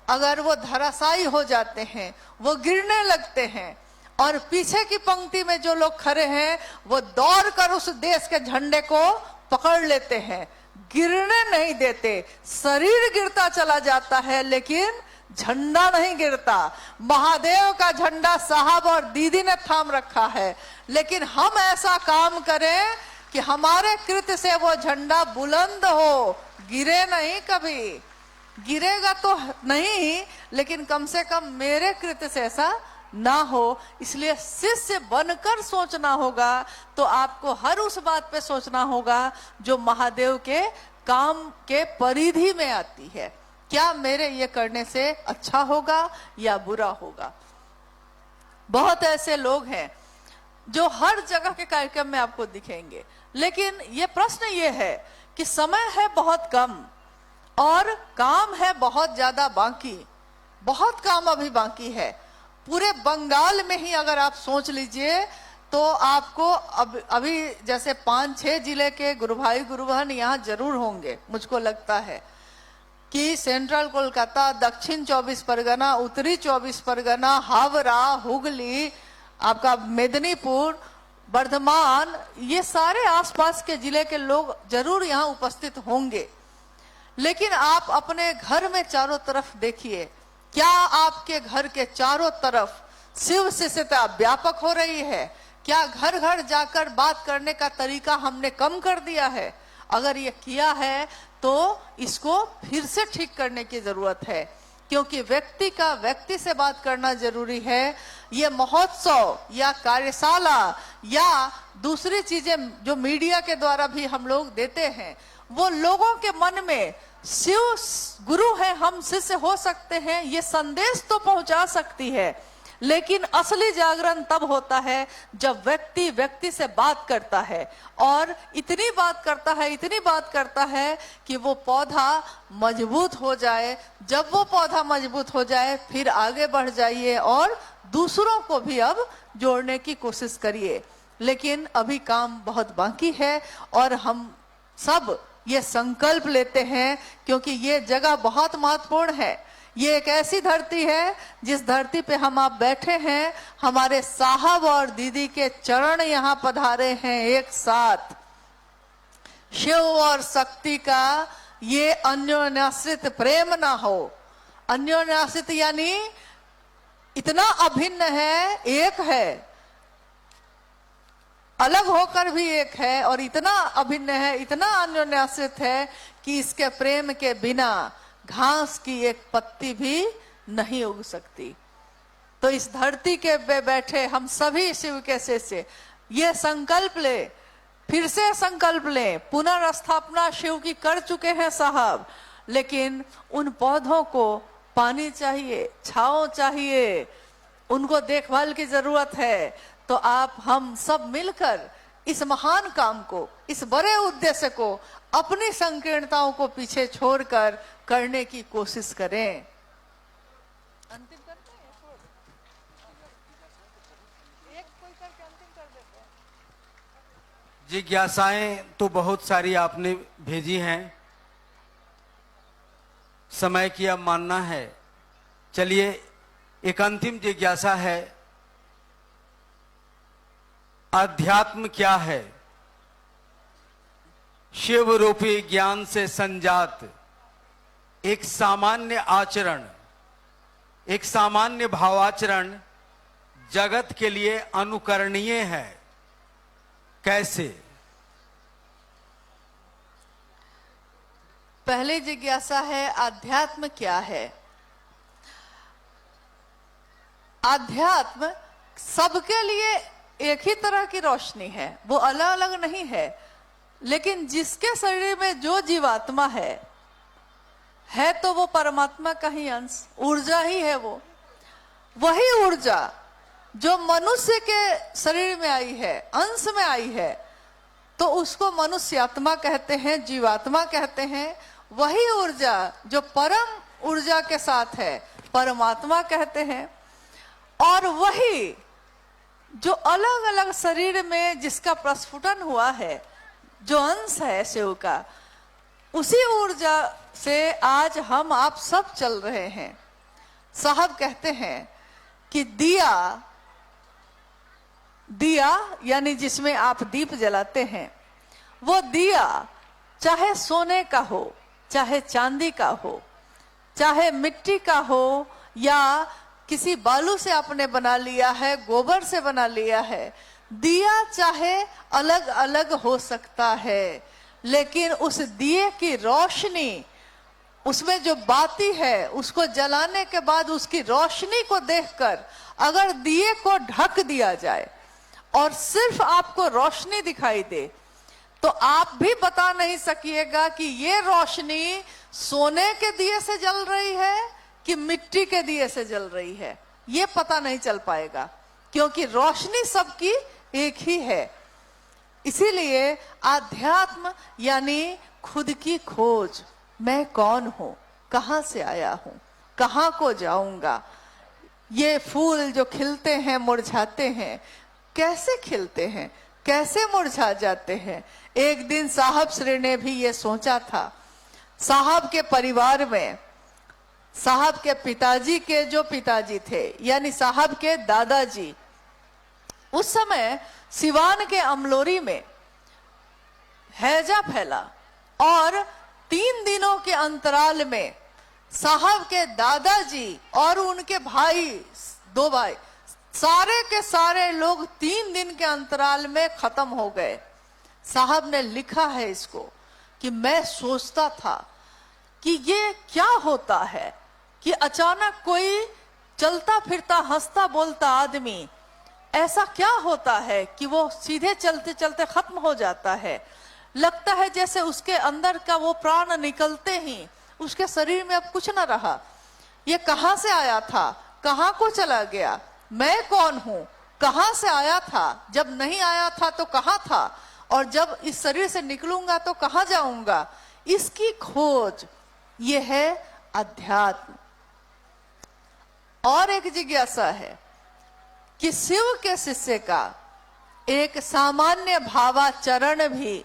अगर वो धराशायी हो जाते हैं, वो गिरने लगते हैं, और पीछे की पंक्ति में जो लोग खड़े हैं वो दौड़कर उस देश के झंडे को पकड़ लेते हैं, गिरने नहीं देते। शरीर गिरता चला जाता है लेकिन झंडा नहीं गिरता। महादेव का झंडा साहब और दीदी ने थाम रखा है, लेकिन हम ऐसा काम करें कि हमारे कृत्य से वो झंडा बुलंद हो, गिरे नहीं। कभी गिरेगा तो नहीं, लेकिन कम से कम मेरे कृत्य से ऐसा ना हो। इसलिए शिष्य बनकर सोचना होगा, तो आपको हर उस बात पे सोचना होगा जो महादेव के काम के परिधि में आती है। क्या मेरे ये करने से अच्छा होगा या बुरा होगा? बहुत ऐसे लोग हैं जो हर जगह के कार्यक्रम में आपको दिखेंगे, लेकिन ये प्रश्न ये है कि समय है बहुत कम और काम है बहुत ज्यादा बाकी। बहुत काम अभी बाकी है। पूरे बंगाल में ही अगर आप सोच लीजिए तो आपको अभी जैसे 5-6 जिले के गुरु भाई गुरु बहन यहाँ जरूर होंगे। मुझको लगता है कि सेंट्रल कोलकाता, दक्षिण 24 परगना, उत्तरी 24 परगना, हावड़ा, हुगली, आपका मेदिनीपुर, वर्धमान, ये सारे आसपास के जिले के लोग जरूर यहाँ उपस्थित होंगे। लेकिन आप अपने घर में चारों तरफ देखिए, क्या आपके घर के चारों तरफ शिव शिष्यता व्यापक हो रही है? क्या घर घर जाकर बात करने का तरीका हमने कम कर दिया है? अगर ये किया है तो इसको फिर से ठीक करने की जरूरत है, क्योंकि व्यक्ति का व्यक्ति से बात करना जरूरी है। ये महोत्सव या कार्यशाला या दूसरी चीजें जो मीडिया के द्वारा भी हम लोग देते हैं, वो लोगों के मन में शिव गुरु है, हम शिष्य हो सकते हैं, ये संदेश तो पहुंचा सकती है। लेकिन असली जागरण तब होता है जब व्यक्ति व्यक्ति से बात करता है, और इतनी बात करता है कि वो पौधा मजबूत हो जाए। जब वो पौधा मजबूत हो जाए फिर आगे बढ़ जाइए और दूसरों को भी अब जोड़ने की कोशिश करिए। लेकिन अभी काम बहुत बाकी है और हम सब ये संकल्प लेते हैं, क्योंकि ये जगह बहुत महत्वपूर्ण है। ये एक ऐसी धरती है जिस धरती पे हम आप बैठे हैं। हमारे साहब और दीदी के चरण यहाँ पधारे हैं एक साथ। शिव और शक्ति का ये अन्योन्याश्रित प्रेम ना हो। अन्योन्याश्रित यानी इतना अभिन्न है, एक है, अलग होकर भी एक है, और इतना अभिन्न है, इतना अन्योन्याश्रित है कि इसके प्रेम के बिना घास की एक पत्ती भी नहीं उग सकती। तो इस धरती के पे बैठे हम सभी शिव के शिष्य ये संकल्प ले, फिर से संकल्प ले। पुनर्स्थापना शिव की कर चुके हैं साहब, लेकिन उन पौधों को पानी चाहिए, छांव चाहिए, उनको देखभाल की जरूरत है। तो आप हम सब मिलकर इस महान काम को, इस बड़े उद्देश्य को, अपनी संकीर्णताओं को पीछे छोड़कर करने की कोशिश करें। अंतिम करते हैं, एक कोई करके अंतिम कर देते हैं। जिज्ञासाएं तो बहुत सारी आपने भेजी हैं, समय की अब मानना है। चलिए एक अंतिम जिज्ञासा है, अध्यात्म क्या है? शिव रूपी ज्ञान से संजात एक सामान्य आचरण, एक सामान्य भावाचरण जगत के लिए अनुकरणीय है। कैसे? पहली जिज्ञासा है, अध्यात्म क्या है? अध्यात्म सबके लिए एक ही तरह की रोशनी है, वो अलग अलग नहीं है। लेकिन जिसके शरीर में जो जीवात्मा है तो वो परमात्मा का ही अंश, ऊर्जा ही है वो। वही ऊर्जा जो मनुष्य के शरीर में आई है, अंश में आई है, तो उसको मनुष्य आत्मा कहते हैं, जीवात्मा कहते हैं। वही ऊर्जा जो परम ऊर्जा के साथ है, परमात्मा कहते हैं। और वही जो अलग अलग शरीर में जिसका प्रस्फुटन हुआ है, जो अंश है शिव का, उसी ऊर्जा से आज हम आप सब चल रहे हैं। साहब कहते हैं कि दिया यानी जिसमें आप दीप जलाते हैं, वो दिया चाहे सोने का हो, चाहे चांदी का हो, चाहे मिट्टी का हो, या किसी बालू से आपने बना लिया है, गोबर से बना लिया है, दिया चाहे अलग अलग हो सकता है, लेकिन उस दिए की रोशनी, उसमें जो बाती है, उसको जलाने के बाद उसकी रोशनी को देखकर अगर दिए को ढक दिया जाए और सिर्फ आपको रोशनी दिखाई दे, तो आप भी बता नहीं सकिएगा कि ये रोशनी सोने के दिए से जल रही है कि मिट्टी के दिए से जल रही है। ये पता नहीं चल पाएगा, क्योंकि रोशनी सबकी एक ही है। इसीलिए आध्यात्म यानी खुद की खोज, मैं कौन हूं, कहां से आया हूं, कहां को जाऊंगा। ये फूल जो खिलते हैं, मुरझाते हैं, कैसे खिलते हैं, कैसे मुरझा जाते हैं। एक दिन साहब श्री ने भी ये सोचा था। साहब के परिवार में, साहब के पिताजी के जो पिताजी थे, यानी साहब के दादाजी, उस समय सिवान के अमलोरी में हैजा फैला और 3 दिनों के अंतराल में साहब के दादाजी और उनके भाई, 2 भाई, सारे के सारे लोग 3 दिन के अंतराल में खत्म हो गए। साहब ने लिखा है इसको कि मैं सोचता था कि ये क्या होता है कि अचानक कोई चलता फिरता हंसता बोलता आदमी, ऐसा क्या होता है कि वो सीधे चलते चलते खत्म हो जाता है। लगता है जैसे उसके अंदर का वो प्राण निकलते ही उसके शरीर में अब कुछ ना रहा। ये कहां से आया था, कहां को चला गया, मैं कौन हूं, कहां से आया था, जब नहीं आया था तो कहां था, और जब इस शरीर से निकलूंगा तो कहां जाऊंगा। इसकी खोज ये है अध्यात्म। और एक जिज्ञासा है कि शिव के शिष्य का एक सामान्य भावाचरण भी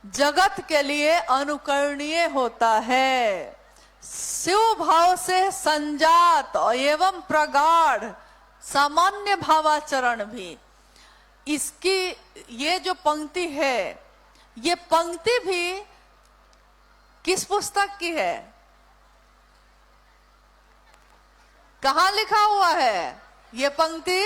जगत के लिए अनुकरणीय होता है। शिव भाव से संजात एवं प्रगाढ़ सामान्य भावाचरण भी, इसकी ये जो पंक्ति है, ये पंक्ति भी किस पुस्तक की है, कहां लिखा हुआ है ये पंक्ति?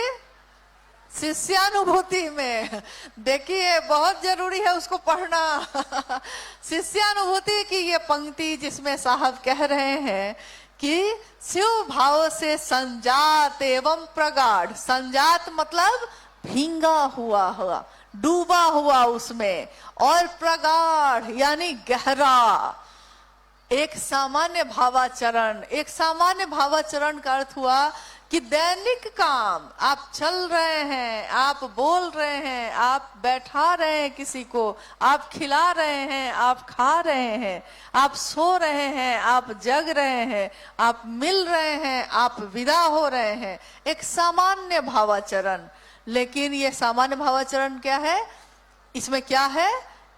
शिष्यानुभूति में। देखिए बहुत जरूरी है उसको पढ़ना। शिष्यानुभूति की ये पंक्ति जिसमें साहब कह रहे हैं कि शिव भाव से संजात एवं प्रगाढ़, संजात मतलब भींगा हुआ, डूबा हुआ उसमें, और प्रगाढ़ यानी गहरा। एक सामान्य भावाचरण, एक सामान्य भावाचरण का अर्थ हुआ कि दैनिक काम आप चल रहे हैं, आप बोल रहे हैं, आप बैठा रहे हैं किसी को, आप खिला रहे हैं, आप खा रहे हैं, आप सो रहे हैं, आप जग रहे हैं, आप मिल रहे हैं, आप विदा हो रहे हैं। एक सामान्य भावाचरण। लेकिन ये सामान्य भावाचरण क्या है, इसमें क्या है?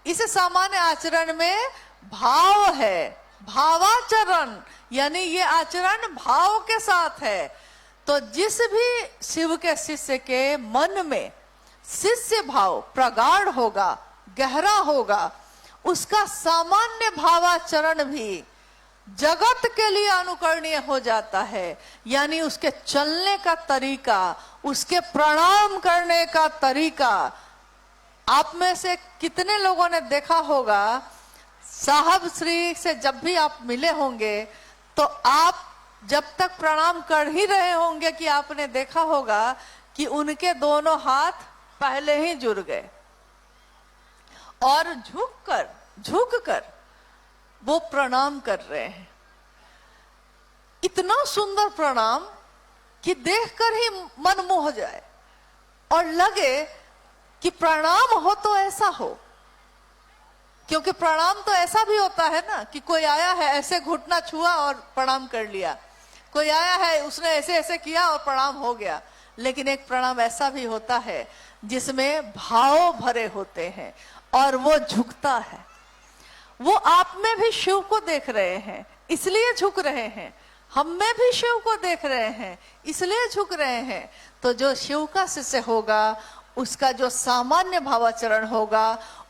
इस सामान्य आचरण में भाव है, भावाचरण, यानी ये आचरण भाव के साथ है। तो जिस भी शिव के शिष्य के मन में शिष्य भाव प्रगाढ़ होगा, गहरा होगा, उसका सामान्य भावाचरण भी जगत के लिए अनुकरणीय हो जाता है। यानी उसके चलने का तरीका, उसके प्रणाम करने का तरीका। आप में से कितने लोगों ने देखा होगा, साहब श्री से जब भी आप मिले होंगे तो आप जब तक प्रणाम कर ही रहे होंगे कि आपने देखा होगा कि उनके दोनों हाथ पहले ही जुड़ गए और झुककर वो प्रणाम कर रहे हैं। इतना सुंदर प्रणाम कि देखकर ही मन मोह जाए और लगे कि प्रणाम हो तो ऐसा हो। क्योंकि प्रणाम तो ऐसा भी होता है ना कि कोई आया है ऐसे घुटना छुआ और प्रणाम कर लिया, कोई आया है उसने ऐसे ऐसे किया और प्रणाम हो गया। लेकिन एक प्रणाम ऐसा भी होता है जिसमें भाव भरे होते हैं और वो झुकता है। वो आप में भी शिव को देख रहे हैं इसलिए झुक रहे हैं, हम में भी शिव को देख रहे हैं इसलिए झुक रहे हैं। तो जो शिव का शिष्य होगा उसका जो सामान्य भावाचरण होगा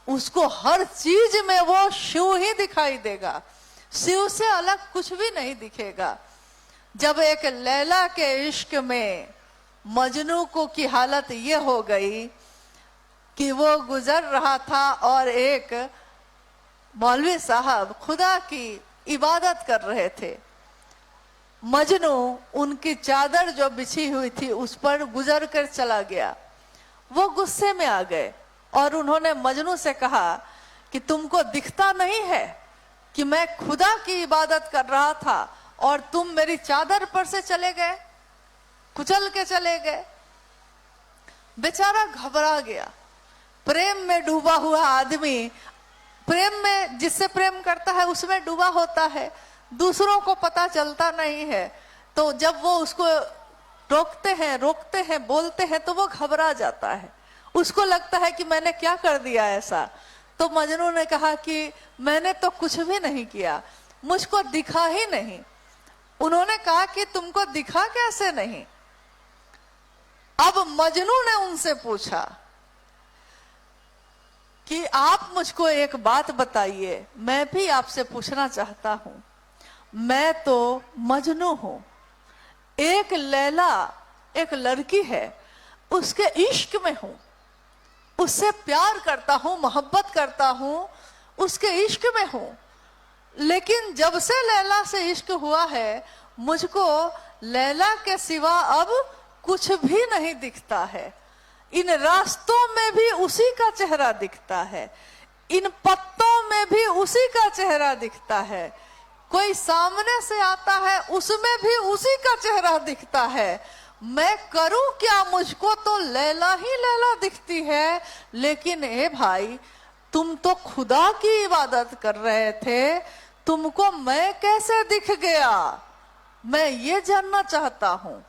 उसको हर चीज में वो शिव ही दिखाई देगा, शिव से अलग कुछ भी नहीं दिखेगा। जब एक लैला के इश्क में मजनू को की हालत ये हो गई कि वो गुजर रहा था और एक मौलवी साहब खुदा की इबादत कर रहे थे, मजनू उनकी चादर जो बिछी हुई थी उस पर गुजर कर चला गया। वो गुस्से में आ गए और उन्होंने मजनू से कहा कि तुमको दिखता नहीं है कि मैं खुदा की इबादत कर रहा था और तुम मेरी चादर पर से चले गए, कुचल के चले गए। बेचारा घबरा गया। प्रेम में डूबा हुआ आदमी प्रेम में जिससे प्रेम करता है उसमें डूबा होता है, दूसरों को पता चलता नहीं है। तो जब वो उसको रोकते हैं बोलते हैं तो वो घबरा जाता है, उसको लगता है कि मैंने क्या कर दिया ऐसा। तो मजनू ने कहा कि मैंने तो कुछ भी नहीं किया, मुझको दिखा ही नहीं। उन्होंने कहा कि तुमको दिखा कैसे नहीं। अब मजनू ने उनसे पूछा कि आप मुझको एक बात बताइए, मैं भी आपसे पूछना चाहता हूं। मैं तो मजनू हूं, एक लैला एक लड़की है उसके इश्क में हूं, उससे प्यार करता हूं, मोहब्बत करता हूं, उसके इश्क में हूं। लेकिन जब से लैला से इश्क हुआ है मुझको लैला के सिवा अब कुछ भी नहीं दिखता है। इन रास्तों में भी उसी का चेहरा दिखता है, इन पत्तों में भी उसी का चेहरा दिखता है, कोई सामने से आता है उसमें भी उसी का चेहरा दिखता है। मैं करूं क्या, मुझको तो लैला ही लैला दिखती है। लेकिन ए भाई, तुम तो खुदा की इबादत कर रहे थे, तुमको मैं कैसे दिख गया, मैं ये जानना चाहता हूं।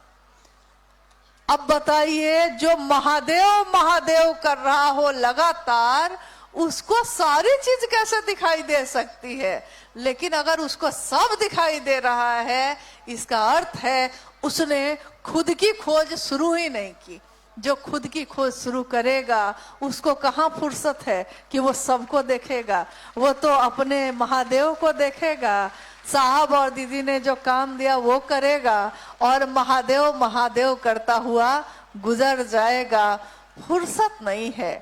अब बताइए, जो महादेव महादेव कर रहा हो लगातार, उसको सारी चीज कैसे दिखाई दे सकती है। लेकिन अगर उसको सब दिखाई दे रहा है, इसका अर्थ है उसने खुद की खोज शुरू ही नहीं की। जो खुद की खोज शुरू करेगा उसको कहाँ फुर्सत है कि वो सबको देखेगा, वो तो अपने महादेव को देखेगा। साहब और दीदी ने जो काम दिया वो करेगा और महादेव महादेव करता हुआ गुजर जाएगा। फुर्सत नहीं है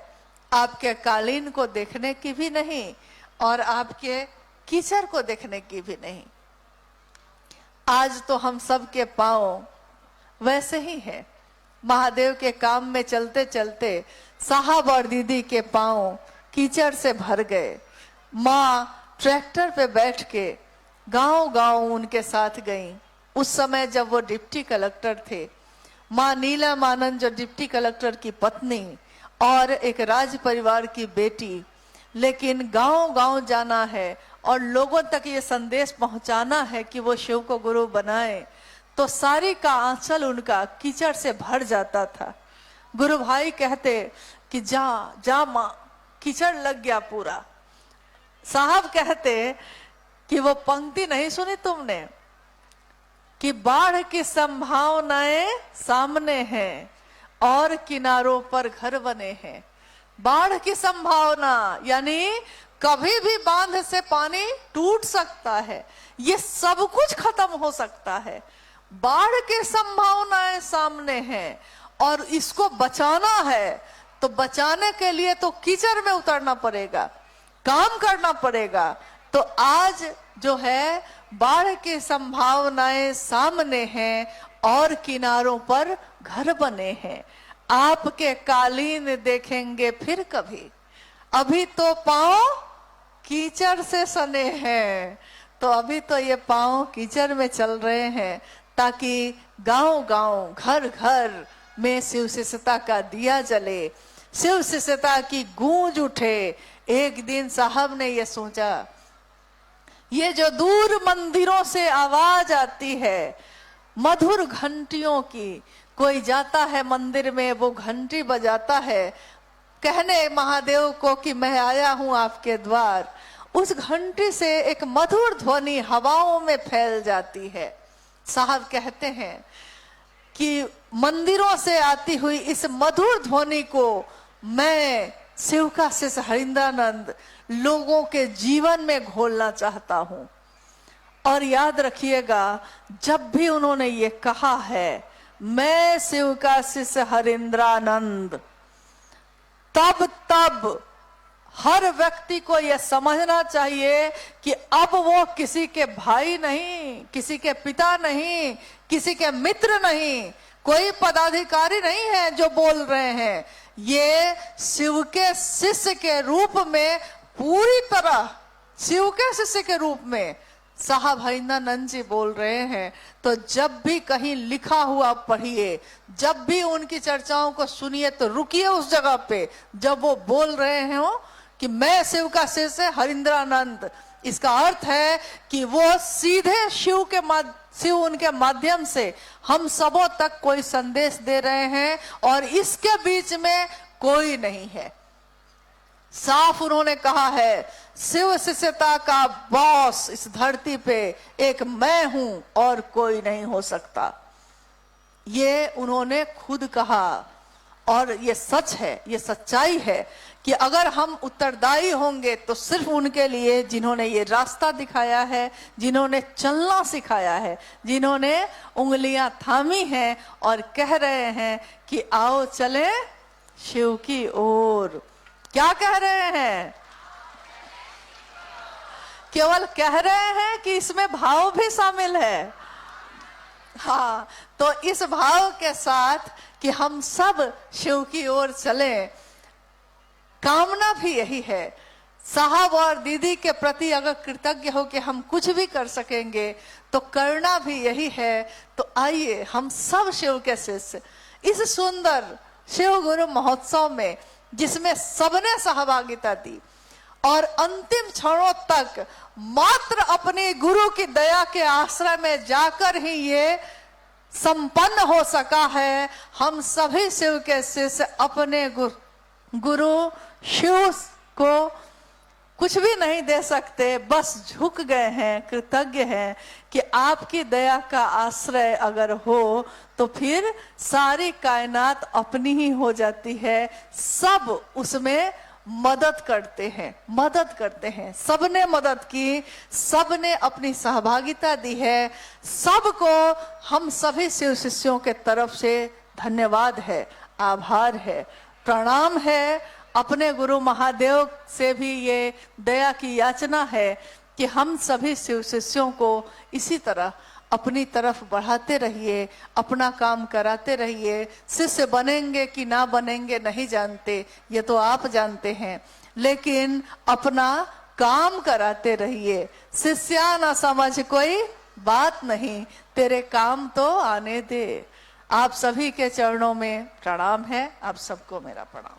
आपके कालीन को देखने की भी नहीं और आपके कीचड़ को देखने की भी नहीं। आज तो हम सब के पांव वैसे ही हैं। महादेव के काम में चलते चलते साहब और दीदी के पांव कीचड़ से भर गए। माँ ट्रैक्टर पे बैठ के गांव गांव उनके साथ गई। उस समय जब वो डिप्टी कलेक्टर थे, माँ नीलम आनंद जो डिप्टी कलेक्टर की पत्नी और एक राज परिवार की बेटी, लेकिन गांव गांव जाना है और लोगों तक ये संदेश पहुंचाना है कि वो शिव को गुरु बनाए, तो सारी का आंचल उनका कीचड़ से भर जाता था। गुरु भाई कहते कि जा जा माँ, कीचड़ लग गया पूरा। साहब कहते कि वो पंक्ति नहीं सुनी तुमने कि बाढ़ की संभावनाएं सामने हैं और किनारों पर घर बने हैं। बाढ़ की संभावना यानी कभी भी बांध से पानी टूट सकता है, ये सब कुछ खत्म हो सकता है। बाढ़ की संभावनाएं सामने हैं और इसको बचाना है, तो बचाने के लिए तो कीचड़ में उतरना पड़ेगा, काम करना पड़ेगा। तो आज जो है बाढ़ की संभावनाएं सामने हैं और किनारों पर घर बने हैं। आपके कालीन देखेंगे फिर कभी, अभी तो पांव कीचड़ से सने हैं, तो अभी तो ये पांव कीचड़ में चल रहे हैं। ताकि गांव-गांव, घर-घर में शिव शिष्यता का दिया जले, शिव शिष्यता की गूंज उठे। एक दिन साहब ने ये सोचा, ये जो दूर मंदिरों से आवाज आती है मधुर घंटियों की, कोई जाता है मंदिर में, वो घंटी बजाता है कहने महादेव को कि मैं आया हूं आपके द्वार, उस घंटी से एक मधुर ध्वनि हवाओं में फैल जाती है। साहब कहते हैं कि मंदिरों से आती हुई इस मधुर ध्वनि को मैं शिव का शिष्य हरिंद्रानंद लोगों के जीवन में घोलना चाहता हूं। और याद रखिएगा, जब भी उन्होंने ये कहा है मैं शिव का शिष्य हरिंद्रानंद, तब हर व्यक्ति को यह समझना चाहिए कि अब वो किसी के भाई नहीं, किसी के पिता नहीं, किसी के मित्र नहीं, कोई पदाधिकारी नहीं है जो बोल रहे हैं। ये शिव के शिष्य के रूप में, पूरी तरह शिव के शिष्य के रूप में साहब हरिंद्रानंद जी बोल रहे हैं। तो जब भी कहीं लिखा हुआ पढ़िए, जब भी उनकी चर्चाओं को सुनिए तो रुकिए उस जगह पे जब वो बोल रहे हो कि मैं शिव का शिष्य हरिंद्रानंद। इसका अर्थ है कि वो सीधे शिव उनके माध्यम से हम सबों तक कोई संदेश दे रहे हैं और इसके बीच में कोई नहीं है। साफ उन्होंने कहा है, शिव शिष्यता का बॉस इस धरती पे एक मैं हूं और कोई नहीं हो सकता। ये उन्होंने खुद कहा और ये सच है, ये सच्चाई है कि अगर हम उत्तरदायी होंगे तो सिर्फ उनके लिए जिन्होंने ये रास्ता दिखाया है, जिन्होंने चलना सिखाया है, जिन्होंने उंगलियां थामी हैं और कह रहे हैं कि आओ चले शिव की ओर। क्या कह रहे हैं? केवल कह रहे हैं कि इसमें भाव भी शामिल है। हाँ, तो इस भाव के साथ कि हम सब शिव की ओर चलें, कामना भी यही है। साहब और दीदी के प्रति अगर कृतज्ञ हो कि हम कुछ भी कर सकेंगे तो करना भी यही है। तो आइए हम सब शिव के शिष्य इस सुंदर शिव गुरु महोत्सव में, जिसमें सबने सहभागिता दी और अंतिम क्षणों तक मात्र अपने गुरु की दया के आश्रय में जाकर ही ये संपन्न हो सका है। हम सभी शिव के शिष्य अपने गुरु शिव को कुछ भी नहीं दे सकते, बस झुक गए हैं, कृतज्ञ हैं कि आपकी दया का आश्रय अगर हो तो फिर सारी कायनात अपनी ही हो जाती है। सब उसमें मदद करते हैं, सबने मदद की, सबने अपनी सहभागिता दी है। सबको हम सभी शिव शिष्यों के तरफ से धन्यवाद है, आभार है, प्रणाम है। अपने गुरु महादेव से भी ये दया की याचना है कि हम सभी शिव शिष्यों को इसी तरह अपनी तरफ बढ़ाते रहिए, अपना काम कराते रहिए। शिष्य बनेंगे कि ना बनेंगे नहीं जानते, ये तो आप जानते हैं, लेकिन अपना काम कराते रहिए। शिष्या ना समझ कोई बात नहीं, तेरे काम तो आने दे। आप सभी के चरणों में प्रणाम है। आप सबको मेरा प्रणाम।